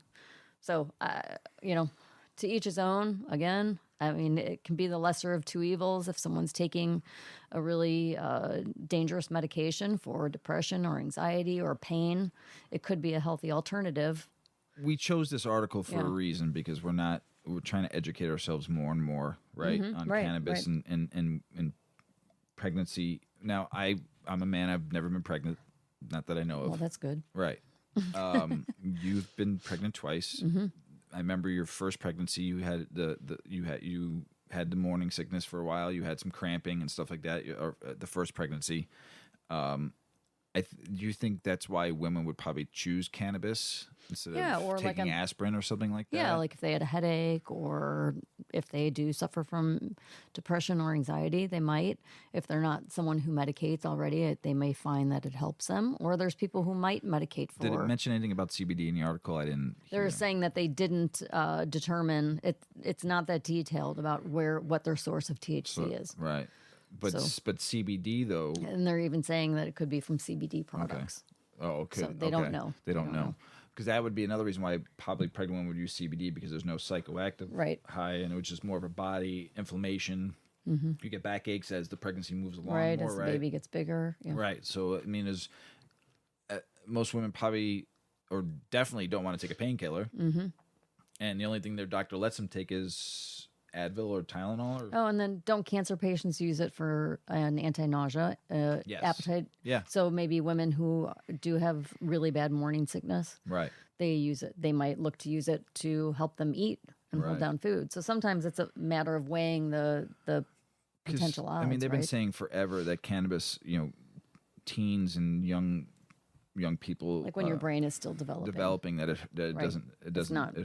So, to each his own, again. I mean, it can be the lesser of two evils if someone's taking a really dangerous medication for depression or anxiety or pain. It could be a healthy alternative. We chose this article for a reason because we're trying to educate ourselves more and more, right, on cannabis and pregnancy. Now, I'm a man. I've never been pregnant, not that I know of. Well, that's good. Right. You've been pregnant twice. Mm-hmm. I remember your first pregnancy. You had you had the morning sickness for a while. You had some cramping and stuff like that. Or the first pregnancy. Do you think that's why women would probably choose cannabis instead of or taking aspirin or something like that? Yeah, like if they had a headache or if they do suffer from depression or anxiety, they might. If they're not someone who medicates already, they may find that it helps them. Or there's people who might medicate for. Did it mention anything about CBD in the article? I didn't hear. They're saying that they didn't determine it. It's not that detailed about what their source of THC is. Right. But CBD though, and they're even saying that it could be from CBD products. Okay. Oh, okay. So they don't know. They don't know. Because that would be another reason why probably pregnant women would use CBD because there's no psychoactive high, and it was just more of a body inflammation. Mm-hmm. You get backaches as the pregnancy moves along. Right, as the baby gets bigger. Yeah. Right. So I mean, most women probably or definitely don't want to take a painkiller, and the only thing their doctor lets them take is Advil or Tylenol? And then don't cancer patients use it for an anti-nausea, appetite? Yeah. So maybe women who do have really bad morning sickness, right? They use it. They might look to use it to help them eat and hold down food. So sometimes it's a matter of weighing the potential odds. I mean, they've been saying forever that cannabis, teens and young people, like when your brain is still developing, that it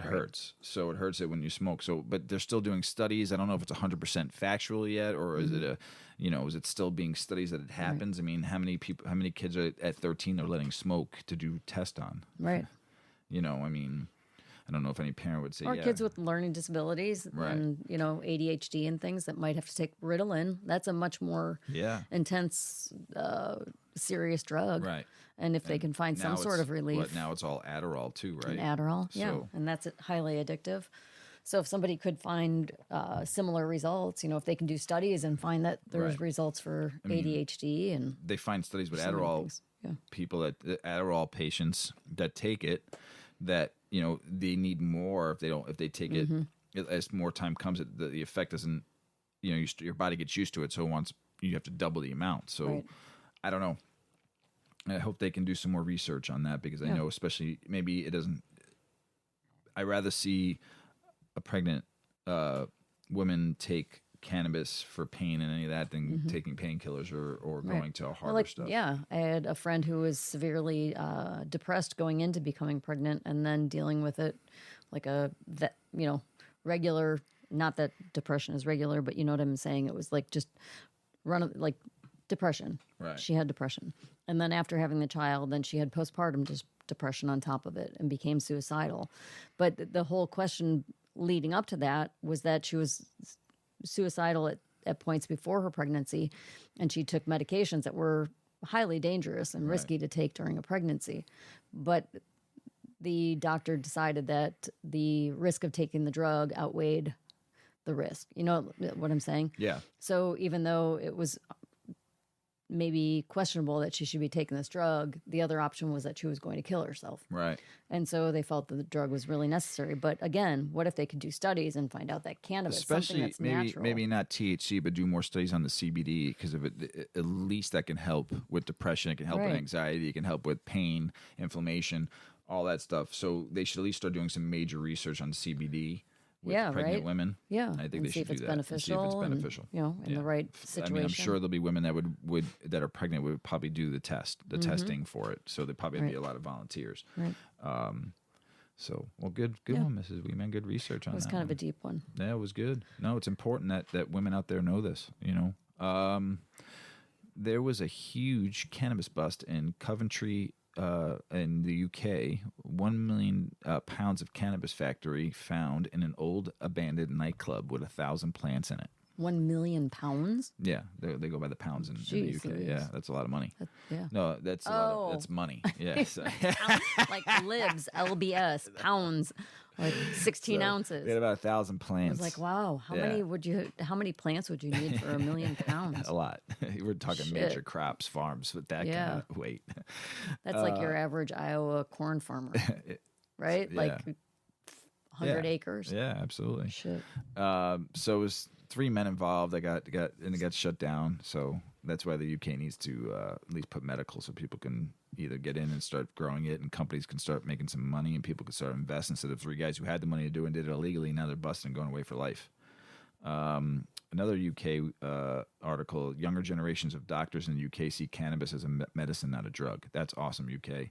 hurts. So it hurts it when you smoke. So, but they're still doing studies. I don't know if it's 100% factual yet, or is it is it still being studies that it happens? Right. I mean, how many kids at 13 are letting smoke to do test on? Right. I mean, I don't know if any parent would say, or kids with learning disabilities and ADHD and things that might have to take Ritalin. That's a much more intense, serious drug, right? And if they can find some sort of relief. But now it's all Adderall too, right? And Adderall, and that's highly addictive. So if somebody could find similar results, if they can do studies and find that there's results for ADHD, and they find studies with Adderall people Adderall patients that take it, that they need more if they take it as more time comes, the effect doesn't, your body gets used to it, so once you have to double the amount. So I don't know. I hope they can do some more research on that because I know, especially maybe it doesn't. I rather see a pregnant woman take cannabis for pain and any of that than taking painkillers or going to harder stuff. Yeah, I had a friend who was severely depressed going into becoming pregnant and then dealing with it like regular. Not that depression is regular, but you know what I'm saying. It was like just like depression. Right. She had depression, and then after having the child, then she had postpartum depression on top of it and became suicidal. But the whole question leading up to that was that she was suicidal at points before her pregnancy, and she took medications that were highly dangerous and risky to take during a pregnancy. But the doctor decided that the risk of taking the drug outweighed the risk. You know what I'm saying? Yeah. So even though it was maybe questionable that she should be taking this drug, the other option was that she was going to kill herself. Right. And so they felt that the drug was really necessary. But again, what if they could do studies and find out that cannabis, especially something that's natural. maybe not THC, but do more studies on the CBD because of it. At least that can help with depression. It can help with anxiety. It can help with pain, inflammation, all that stuff. So they should at least start doing some major research on CBD. With pregnant women. Yeah. I think they should do that. Beneficial And see if it's beneficial. And, in the right situation. I mean, I'm sure there'll be women that would that are pregnant would probably do the testing for it. So there probably be a lot of volunteers. Right. So, well, good one, Mrs. WeedMan. Good research on that. It was kind of a deep one. Yeah, it was good. No, it's important that women out there know this, you know. There was a huge cannabis bust in Coventry, in the UK. 1 million pounds of cannabis factory found in an old abandoned nightclub with 1,000 plants in it. 1 million pounds? Yeah, they go by the pounds in the UK. Yeah, that's a lot of money. No, that's a lot of, that's money. Yes. Like libs, LBS, pounds, like 16 ounces. They had about 1,000 plants. I was like, wow, how many plants would you need for 1 million pounds? A lot. We're talking major crops, farms with that kind of weight. That's like your average Iowa corn farmer, right? Like 100 acres. Yeah, absolutely. Shit. So it was 3 men involved. It got shut down. So that's why the UK needs to at least put medical so people can either get in and start growing it and companies can start making some money and people can start investing instead of 3 guys who had the money to do it and did it illegally. Now they're busting and going away for life. Another UK article, younger generations of doctors in the UK see cannabis as a medicine, not a drug. That's awesome, UK.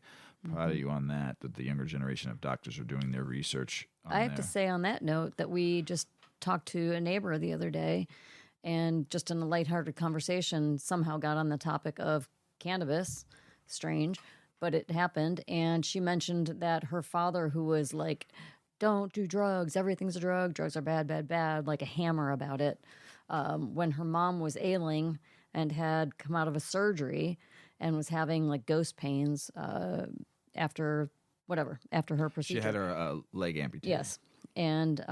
Proud of you on that the younger generation of doctors are doing their research on I have to say on that note that we just talked to a neighbor the other day and just in a lighthearted conversation somehow got on the topic of cannabis. Strange, but it happened. And she mentioned that her father, who was like, don't do drugs, everything's a drug, drugs are bad, bad, bad, like a hammer about it. When her mom was ailing and had come out of a surgery and was having like ghost pains after her procedure. She had her leg amputated. Yes. And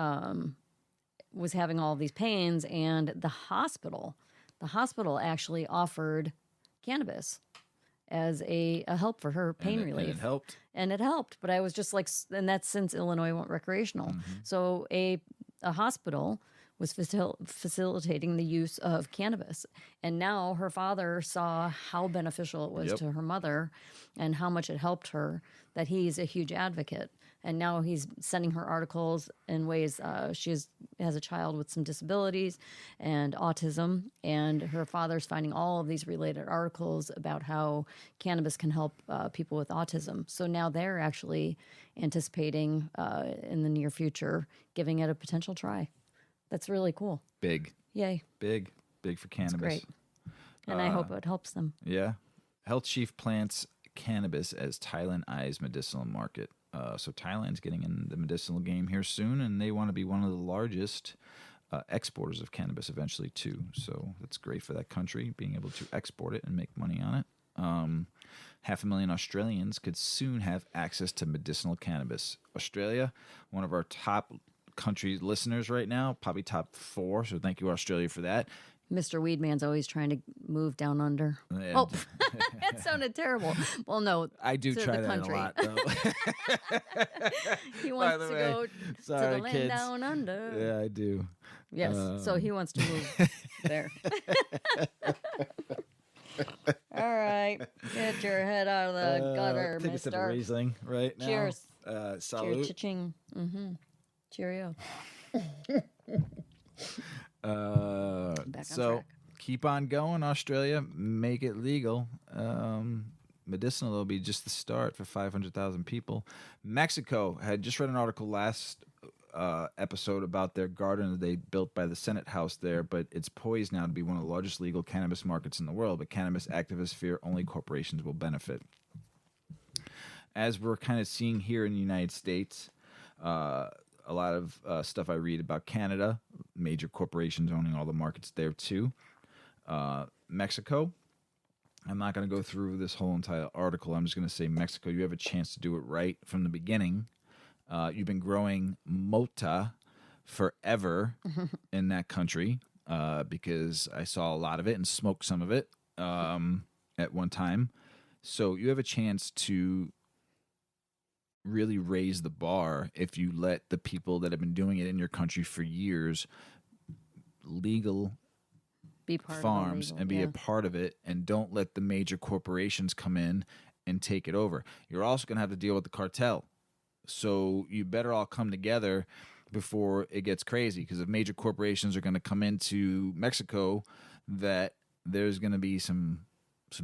was having all these pains, and the hospital actually offered cannabis as a help for her pain relief. And it helped. And it helped. But I was just like, and that's since Illinois went recreational. Mm-hmm. So a hospital was facilitating the use of cannabis. And now her father saw how beneficial it was to her mother and how much it helped her, that he's a huge advocate. And now he's sending her articles in ways. She has a child with some disabilities and autism, and her father's finding all of these related articles about how cannabis can help people with autism. So now they're actually anticipating in the near future giving it a potential try. That's really cool. Big. Yay. Big for cannabis. That's great. And I hope it helps them. Yeah. Health chief plants cannabis as Thailand eyes medicinal market. So Thailand's getting in the medicinal game here soon, and they want to be one of the largest exporters of cannabis eventually too. So that's great for that country, being able to export it and make money on it. 500,000 Australians could soon have access to medicinal cannabis. Australia, one of our top country listeners right now, probably top 4. So thank you, Australia, for that. Mr. WeedMan's always trying to move down under. And, oh, that sounded terrible. Well, no, I do try that country. a lot, though. He wants to go to the land kids. down under. Yeah, I do. Yes, so he wants to move there. All right. Get your head out of the gutter, Take a sip of mister. Riesling right now. Cheers. Salute. Cheers. Cha-ching. Cheerio. Back on track. Keep on going, Australia. Make it legal. Medicinal will be just the start for 500,000 people. Mexico had just read an article last episode about their garden that they built by the Senate House there, but it's poised now to be one of the largest legal cannabis markets in the world. But cannabis activists fear only corporations will benefit. As we're kind of seeing here in the United States, a lot of stuff I read about Canada, major corporations owning all the markets there too. Mexico, I'm not going to go through this whole entire article. I'm just going to say Mexico, you have a chance to do it right from the beginning. You've been growing mota forever in that country because I saw a lot of it and smoked some of it at one time. So you have a chance to really raise the bar if you let the people that have been doing it in your country for years legal Be part farms of the legal, and be a part of it, and don't let the major corporations come in and take it over. You're also going to have to deal with the cartel. So you better all come together before it gets crazy, because if major corporations are going to come into Mexico, that there's going to be some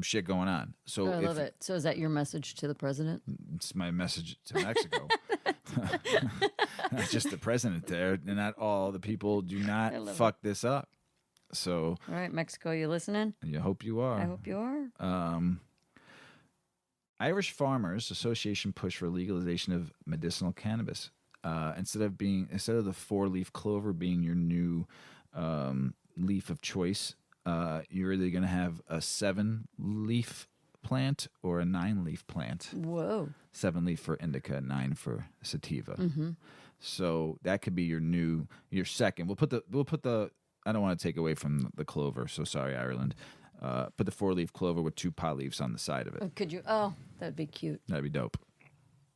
shit going on. So I love it. So is that your message to the president? It's my message to Mexico. Not just the president there, and not all the people. Do not fuck this up. So, all right, Mexico, you listening? I hope you are. I hope you are. Irish Farmers Association push for legalization of medicinal cannabis. Instead of the 4-leaf clover being your new leaf of choice, you're either going to have a 7-leaf plant or a 9-leaf plant. Whoa. 7-leaf for indica, 9 for sativa. So that could be your second. We'll put the. I don't want to take away from the clover, so sorry, Ireland. Put the 4-leaf clover with 2 pot leaves on the side of it. Could you? Oh, that'd be cute. That'd be dope.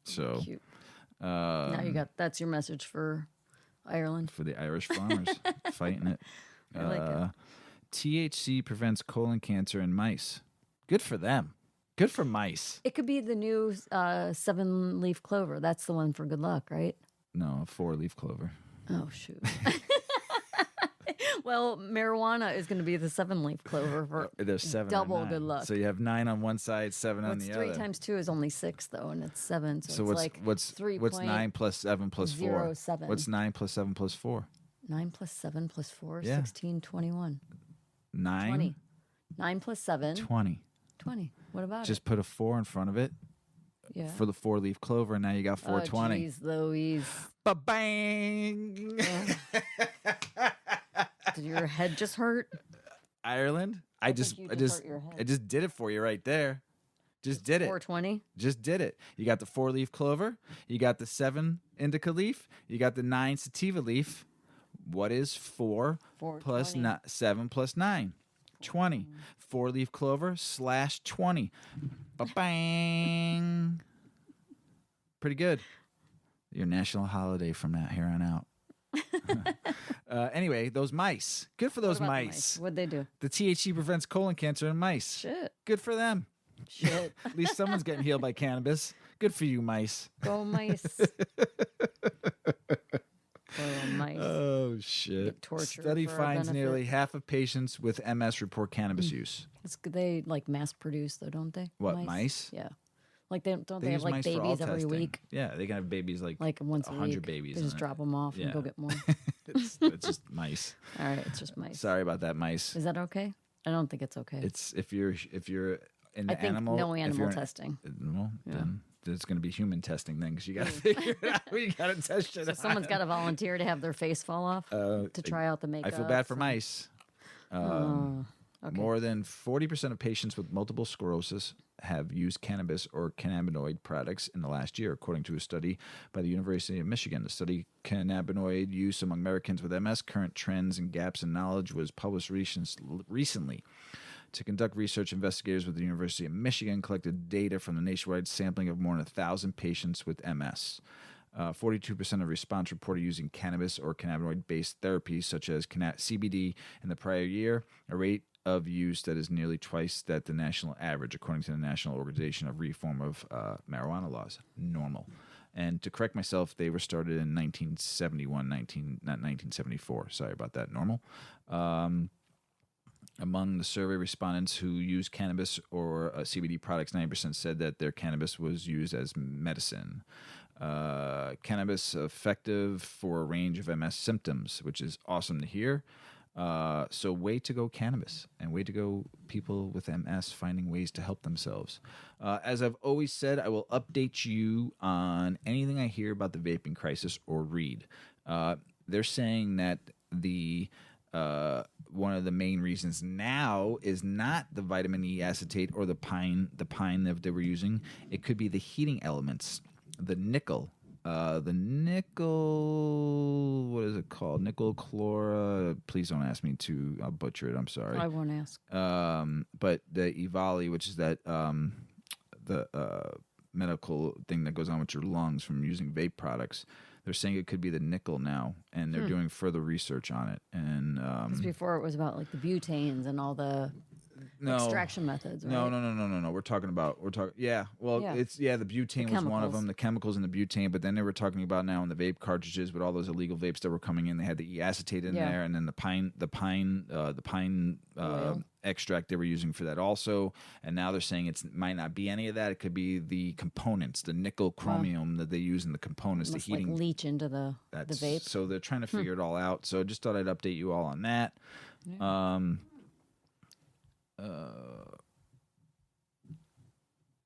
So Cute. Now that's your message for Ireland. For the Irish farmers fighting it. I like it. THC prevents colon cancer in mice. Good for them. Good for mice. It could be the new 7-leaf clover. That's the one for good luck, right? No, a 4-leaf clover. Oh, shoot. Well, marijuana is going to be the 7-leaf clover for There's 7 double or 9. good luck. So you have 9 on one side, 7 on the 3 other. times 2 is only 6, though, and it's 7. So it's what's like what's 3. what's 9 plus 7 plus 4? 7. What's 9 plus 7 plus 4? 9 plus 7 plus 4, Yeah. 16, 21. 9? 20. 9 plus 7. 20. 20. What about Just put a 4 in front of it Yeah. for the 4-leaf clover, and now you got 420. Jeez Louise. Ba-bang! Did your head just hurt? Ireland? I just think you just hurt your head. I just did it for you right there. Just did it. 420? Just did it. You got the 4-leaf clover. You got the 7 indica leaf. You got the 9 sativa leaf. What is 4 plus 7 plus 9? 20. 4-leaf clover / 20. Ba-bang. Pretty good. Your national holiday from here on out. Anyway, those mice. Good for those What about the mice. What'd they do? The THC prevents colon cancer in mice. Shit. Good for them. Shit. At least someone's getting healed by cannabis. Good for you, mice. Go mice. Go mice. Oh, shit. Get tortured Study for our finds benefit. nearly half of patients with MS report cannabis use. They like mass produce though, don't they? What, mice? Yeah. Like they don't they use have like mice for all babies every testing. week? Yeah, they can have babies like Once a 100 week. babies. They just in drop it. them off Yeah. and go get more. It's just mice. All right, it's just mice. Sorry about that, mice. Is that okay? I don't think it's okay. It's if you're in the I think animal. no if animal you're- testing. Well, then there's going to be human testing then, because you got to figure it out. You got to test shit. So someone's got to volunteer to have their face fall off to try out the I makeup. feel bad for mice. Okay. More than 40% of patients with multiple sclerosis have used cannabis or cannabinoid products in the last year, according to a study by the University of Michigan. The study, Cannabinoid Use Among Americans with MS, Current Trends and Gaps in Knowledge, was published recently. To conduct research, investigators with the University of Michigan collected data from the nationwide sampling of more than 1,000 patients with MS. 42% of response reported using cannabis or cannabinoid-based therapies such as CBD in the prior year, a rate of use that is nearly twice that the national average, according to the National Organization of Reform of Marijuana Laws. Normal. And to correct myself, they were started in 1971, not 1974. Sorry about that. Normal. Among the survey respondents who use cannabis or CBD products, 90% said that their cannabis was used as medicine. Cannabis effective for a range of MS symptoms, which is awesome to hear. So way to go cannabis, and way to go people with MS finding ways to help themselves. As I've always said, I will update you on anything I hear about the vaping crisis or read. They're saying that the one of the main reasons now is not the vitamin E acetate or the pine that they were using. It could be the heating elements, the nickel. What is it called? Nickel chlora. Please don't ask me to. I'll butcher it. I'm sorry. I won't ask. But the EVALI, which is that the medical thing that goes on with your lungs from using vape products, they're saying it could be the nickel now, and they're doing further research on it. And because before it was about like the butanes and all the extraction methods, right? No. We're talking. Yeah. Well, it's the butane was one of them. The chemicals in the butane, but then they were talking about now in the vape cartridges with all those illegal vapes that were coming in. They had the E-acetate in there, and then the pine extract they were using for that also. And now they're saying it might not be any of that. It could be the components, the nickel chromium that they use in the components, the heating, like leach into the vape. So they're trying to figure it all out. So just thought I'd update you all on that. Yeah.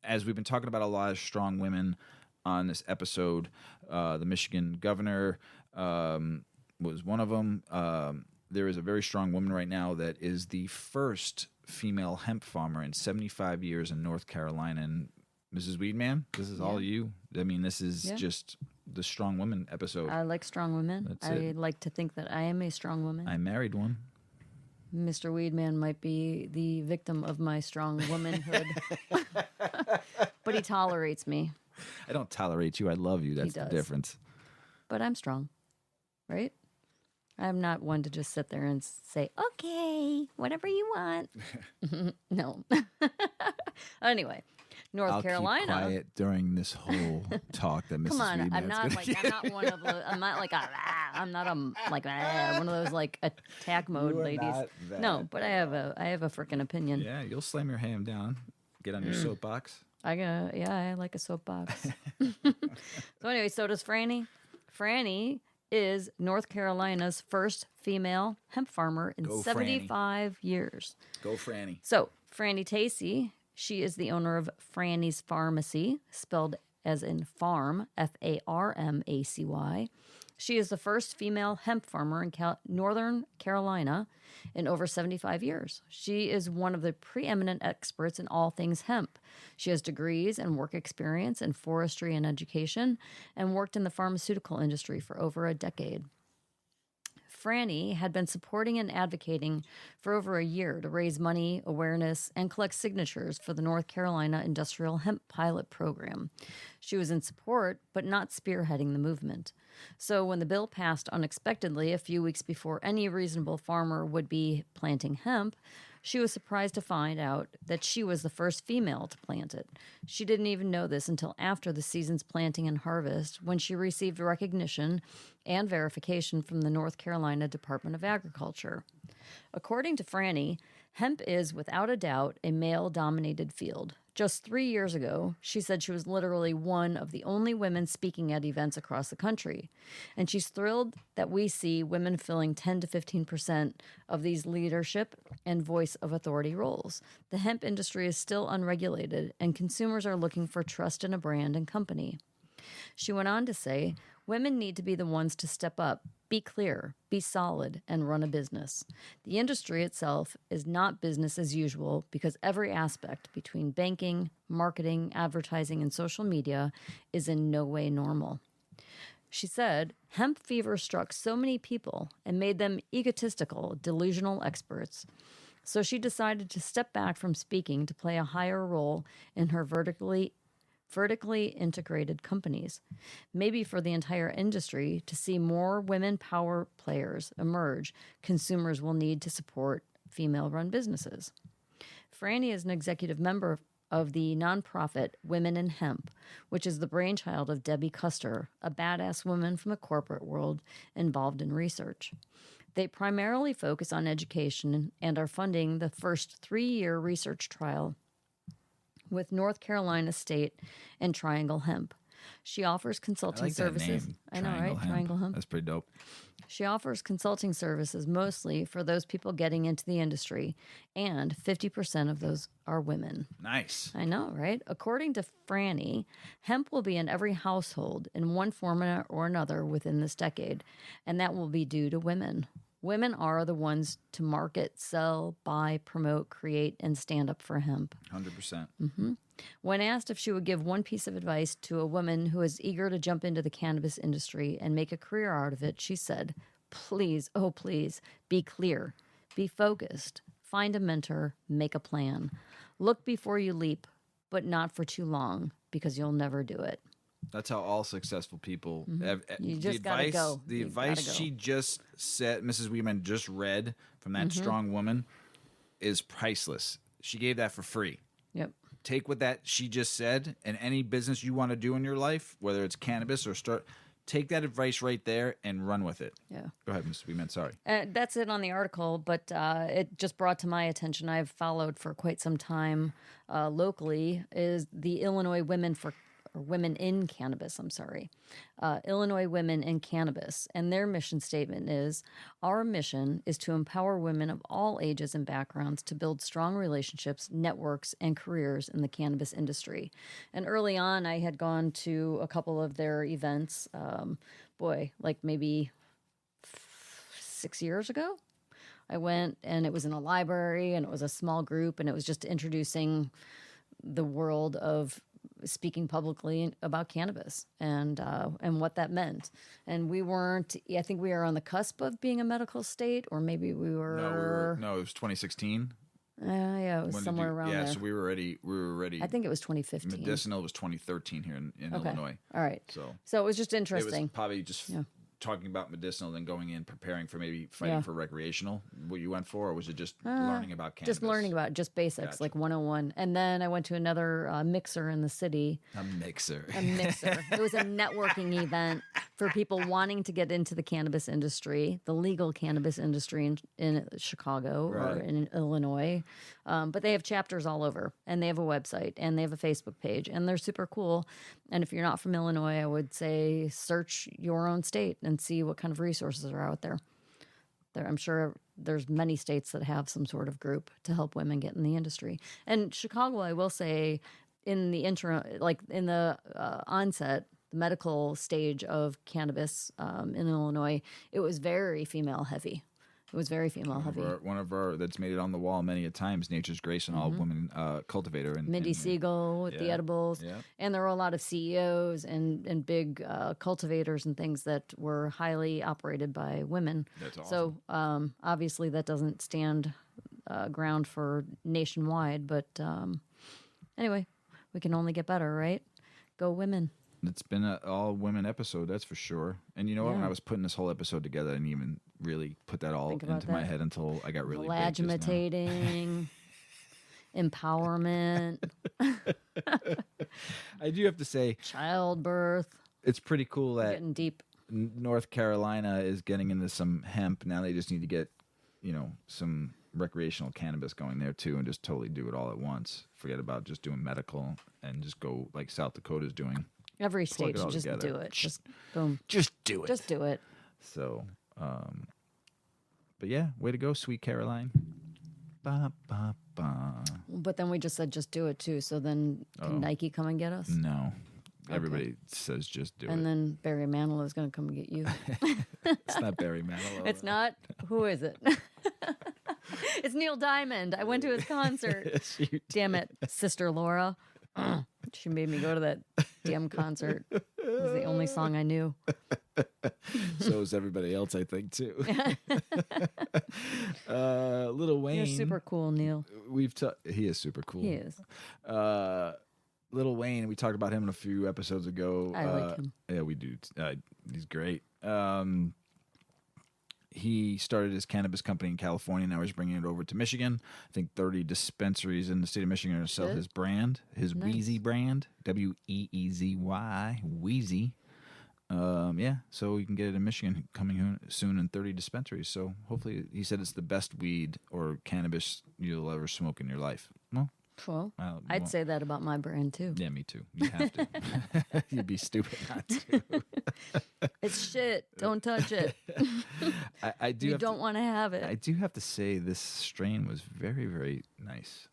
As we've been talking about a lot of strong women on this episode, the Michigan governor was one of them. There is a very strong woman right now that is the first female hemp farmer in 75 years in North Carolina. And Mrs. WeedMan, this is all you. I mean, this is just the strong woman episode. I like strong women. I like to think that I am a strong woman. I married one. Mr. WeedMan might be the victim of my strong womanhood, but he tolerates me. I don't tolerate you. I love you. That's the difference. But I'm strong, right? I'm not one to just sit there and say, okay, whatever you want. No. Anyway, North Carolina. I'll keep quiet during this whole talk that Mrs. Come on, Weedman's I'm not one of the. I'm not like I'm not one of those like attack mode ladies. No, but I have a freaking opinion. Yeah, you'll slam your ham down, get on your soapbox. I like a soapbox. So anyway, so does Franny. Franny is North Carolina's first female hemp farmer in 75 years. Go Franny. So Franny Tacey, she is the owner of Franny's Pharmacy, spelled as in farm, Farmacy. She is the first female hemp farmer in Northern Carolina in over 75 years. She is one of the preeminent experts in all things hemp. She has degrees and work experience in forestry and education and worked in the pharmaceutical industry for over a decade. Franny had been supporting and advocating for over a year to raise money, awareness, and collect signatures for the North Carolina Industrial Hemp Pilot Program. She was in support, but not spearheading the movement. So when the bill passed unexpectedly a few weeks before any reasonable farmer would be planting hemp, she was surprised to find out that she was the first female to plant it. She didn't even know this until after the season's planting and harvest, when she received recognition and verification from the North Carolina Department of Agriculture. According to Franny, hemp is, without a doubt, a male-dominated field. Just 3 years ago, she said she was literally one of the only women speaking at events across the country. And she's thrilled that we see women filling 10 to 15% of these leadership and voice of authority roles. The hemp industry is still unregulated, and consumers are looking for trust in a brand and company. She went on to say, women need to be the ones to step up, be clear, be solid, and run a business. The industry itself is not business as usual because every aspect between banking, marketing, advertising, and social media is in no way normal. She said, hemp fever struck so many people and made them egotistical, delusional experts. So she decided to step back from speaking to play a higher role in her vertically integrated companies. Maybe for the entire industry to see more women power players emerge, consumers will need to support female-run businesses. Franny is an executive member of the nonprofit Women in Hemp, which is the brainchild of Debbie Custer, a badass woman from the corporate world involved in research. They primarily focus on education and are funding the first 3-year research trial with North Carolina State and Triangle Hemp. She offers consulting I like services. That name. I know, right? Triangle Hemp. That's pretty dope. She offers consulting services mostly for those people getting into the industry, and 50% of those are women. Nice. I know, right? According to Franny, hemp will be in every household in one form or another within this decade, and that will be due to women. Women are the ones to market, sell, buy, promote, create, and stand up for hemp. 100%. When asked if she would give one piece of advice to a woman who is eager to jump into the cannabis industry and make a career out of it, she said, please, oh please, be clear, be focused, find a mentor, make a plan. Look before you leap, but not for too long, because you'll never do it. That's how all successful people. You just gotta go. The You advice gotta go. she just said, Mrs. WeedMan just read from that strong woman, is priceless. She gave that for free. Yep. Take what that she just said, and any business you want to do in your life, whether it's cannabis or take that advice right there and run with it. Yeah. Go ahead, Mrs. WeedMan. Sorry. That's it on the article, but it just brought to my attention. I've followed for quite some time locally is the Illinois Women in Cannabis, Illinois Women in Cannabis. And their mission statement is, our mission is to empower women of all ages and backgrounds to build strong relationships, networks, and careers in the cannabis industry. And early on, I had gone to a couple of their events, like maybe 6 years ago. I went, and it was in a library, and it was a small group, and it was just introducing the world of speaking publicly about cannabis and what that meant. And we weren't, I think we were on the cusp of being a medical state, or maybe we were. No, it was 2016. Yeah, it was somewhere around there. Yeah, so we were ready. I think it was 2015. Medicinal was 2013 here in Illinois. All right. So it was just interesting. It was probably just talking about medicinal, then going in, preparing for maybe fighting for recreational, what you went for, or was it just learning about cannabis? Just learning about just basics, like 101. And then I went to another mixer in the city. A mixer. It was a networking event for people wanting to get into the cannabis industry, the legal cannabis industry in Chicago or in Illinois. But they have chapters all over, and they have a website, and they have a Facebook page, and they're super cool. And if you're not from Illinois, I would say search your own state and see what kind of resources are out there. I'm sure there's many states that have some sort of group to help women get in the industry. And Chicago, I will say, in the interim, like in the onset, the medical stage of cannabis in Illinois, it was very female heavy. It was very female heavy. One of our that's made it on the wall many a times, Nature's Grace, an all-woman cultivator. Mindy Siegel with the edibles. Yeah. And there were a lot of CEOs and big cultivators and things that were highly operated by women. That's awesome. So obviously that doesn't stand ground for nationwide. But anyway, we can only get better, right? Go women. It's been an all-women episode, that's for sure. And you know what? When I was putting this whole episode together, I didn't even really put that all into my head until I got really big just now. Lagimitating, empowerment. I do have to say, childbirth. It's pretty cool that Getting deep. North Carolina is getting into some hemp. Now they just need to get, some recreational cannabis going there too, and just totally do it all at once. Forget about just doing medical and just go like South Dakota's doing. Every state should just do it. Just boom. Just do it. Just do it. So, but yeah, way to go, sweet Caroline. Ba, ba, ba. But then we just said just do it too. So then can Nike come and get us? No. Everybody says just do it. And then Barry Manilow is going to come and get you. It's not Barry Manilow. It's not? Who is it? It's Neil Diamond. I went to his concert. Yes, Damn it, Sister Laura. She made me go to that damn concert. It was the only song I knew. So is everybody else, I think, too. Lil Wayne. You're super cool, Neil. He is super cool. He is. Lil Wayne, we talked about him a few episodes ago. I like him. Yeah, we do. He's great. he started his cannabis company in California. Now he's bringing it over to Michigan. I think 30 dispensaries in the state of Michigan are to sell his brand, his Wheezy brand, Weezy, Wheezy. Yeah, so you can get it in Michigan coming soon in 30 dispensaries. So hopefully, he said it's the best weed or cannabis you'll ever smoke in your life. Well, I'd say that about my brand too. Yeah, me too. You have to. You'd be stupid not to. It's shit. Don't touch it. I do. You don't want to have it. I do have to say this strain was very, very nice.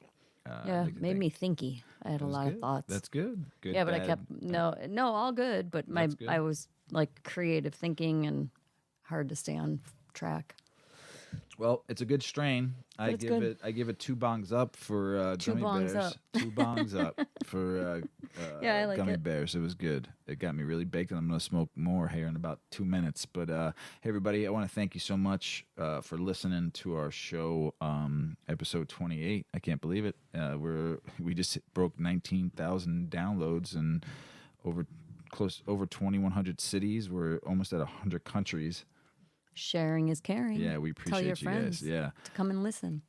Yeah, made me thinky. I had a lot of thoughts. That's good. Good. Yeah, but I kept no, all good. But I was like creative thinking and hard to stay on track. Well, it's a good strain. I give it 2 bongs up for gummy bears. 2 bongs up for I like gummy it. bears. It was good. It got me really baked, and I'm going to smoke more here in about 2 minutes. But hey, everybody, I want to thank you so much for listening to our show, episode 28. I can't believe it. We just broke 19,000 downloads and over 2,100 cities. We're almost at 100 countries. Sharing is caring. Yeah, we appreciate Tell your you friends guys. Yeah, to come and listen.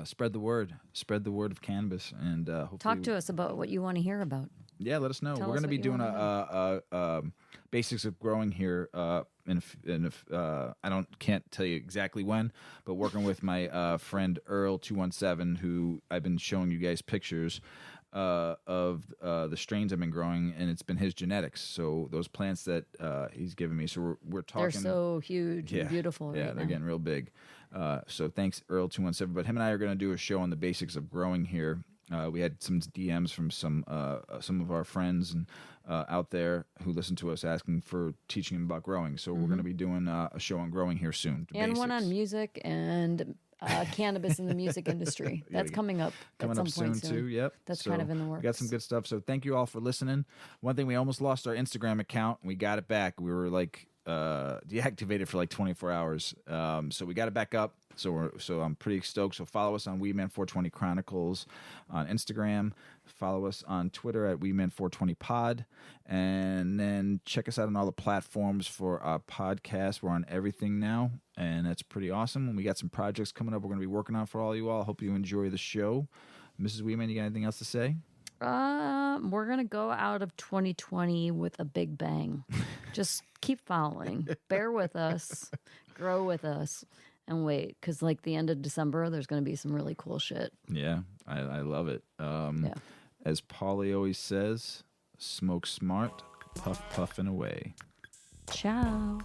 Spread the word. Spread the word of cannabis, and hopefully Talk to us about what you want to hear about. Yeah, let us know. We're going to be doing a basics of growing here. And if I can't tell you exactly when, but working with my friend Earl 217, who I've been showing you guys pictures of the strains I've been growing, and it's been his genetics. So those plants that he's given me. So we're talking. They're so huge and beautiful. Yeah, they're getting real big. So thanks, Earl 217. But him and I are going to do a show on the basics of growing here. We had some DMs from some of our friends and out there who listen to us asking for teaching them about growing. So we're going to be doing a show on growing here soon. And one on music and cannabis in the music industry. That's coming up at some point soon too. Yep, that's kind of in the works. We got some good stuff. So thank you all for listening. One thing, we almost lost our Instagram account. We got it back. We were like deactivated for like 24 hours. So we got it back up. So I'm pretty stoked. So follow us on WeedMan 420 Chronicles on Instagram. Follow us on Twitter at WeedMan 420 Pod, and then check us out on all the platforms for our podcast. We're on everything now, and that's pretty awesome. And we got some projects coming up we're going to be working on for all you all. Hope you enjoy the show. Mrs. WeedMan, you got anything else to say? We're going to go out of 2020 with a big bang. Just keep following. Bear with us. Grow with us. And wait, because like the end of December, there's going to be some really cool shit. Yeah, I love it. As Paulie always says, smoke smart, puff puffing away. Ciao.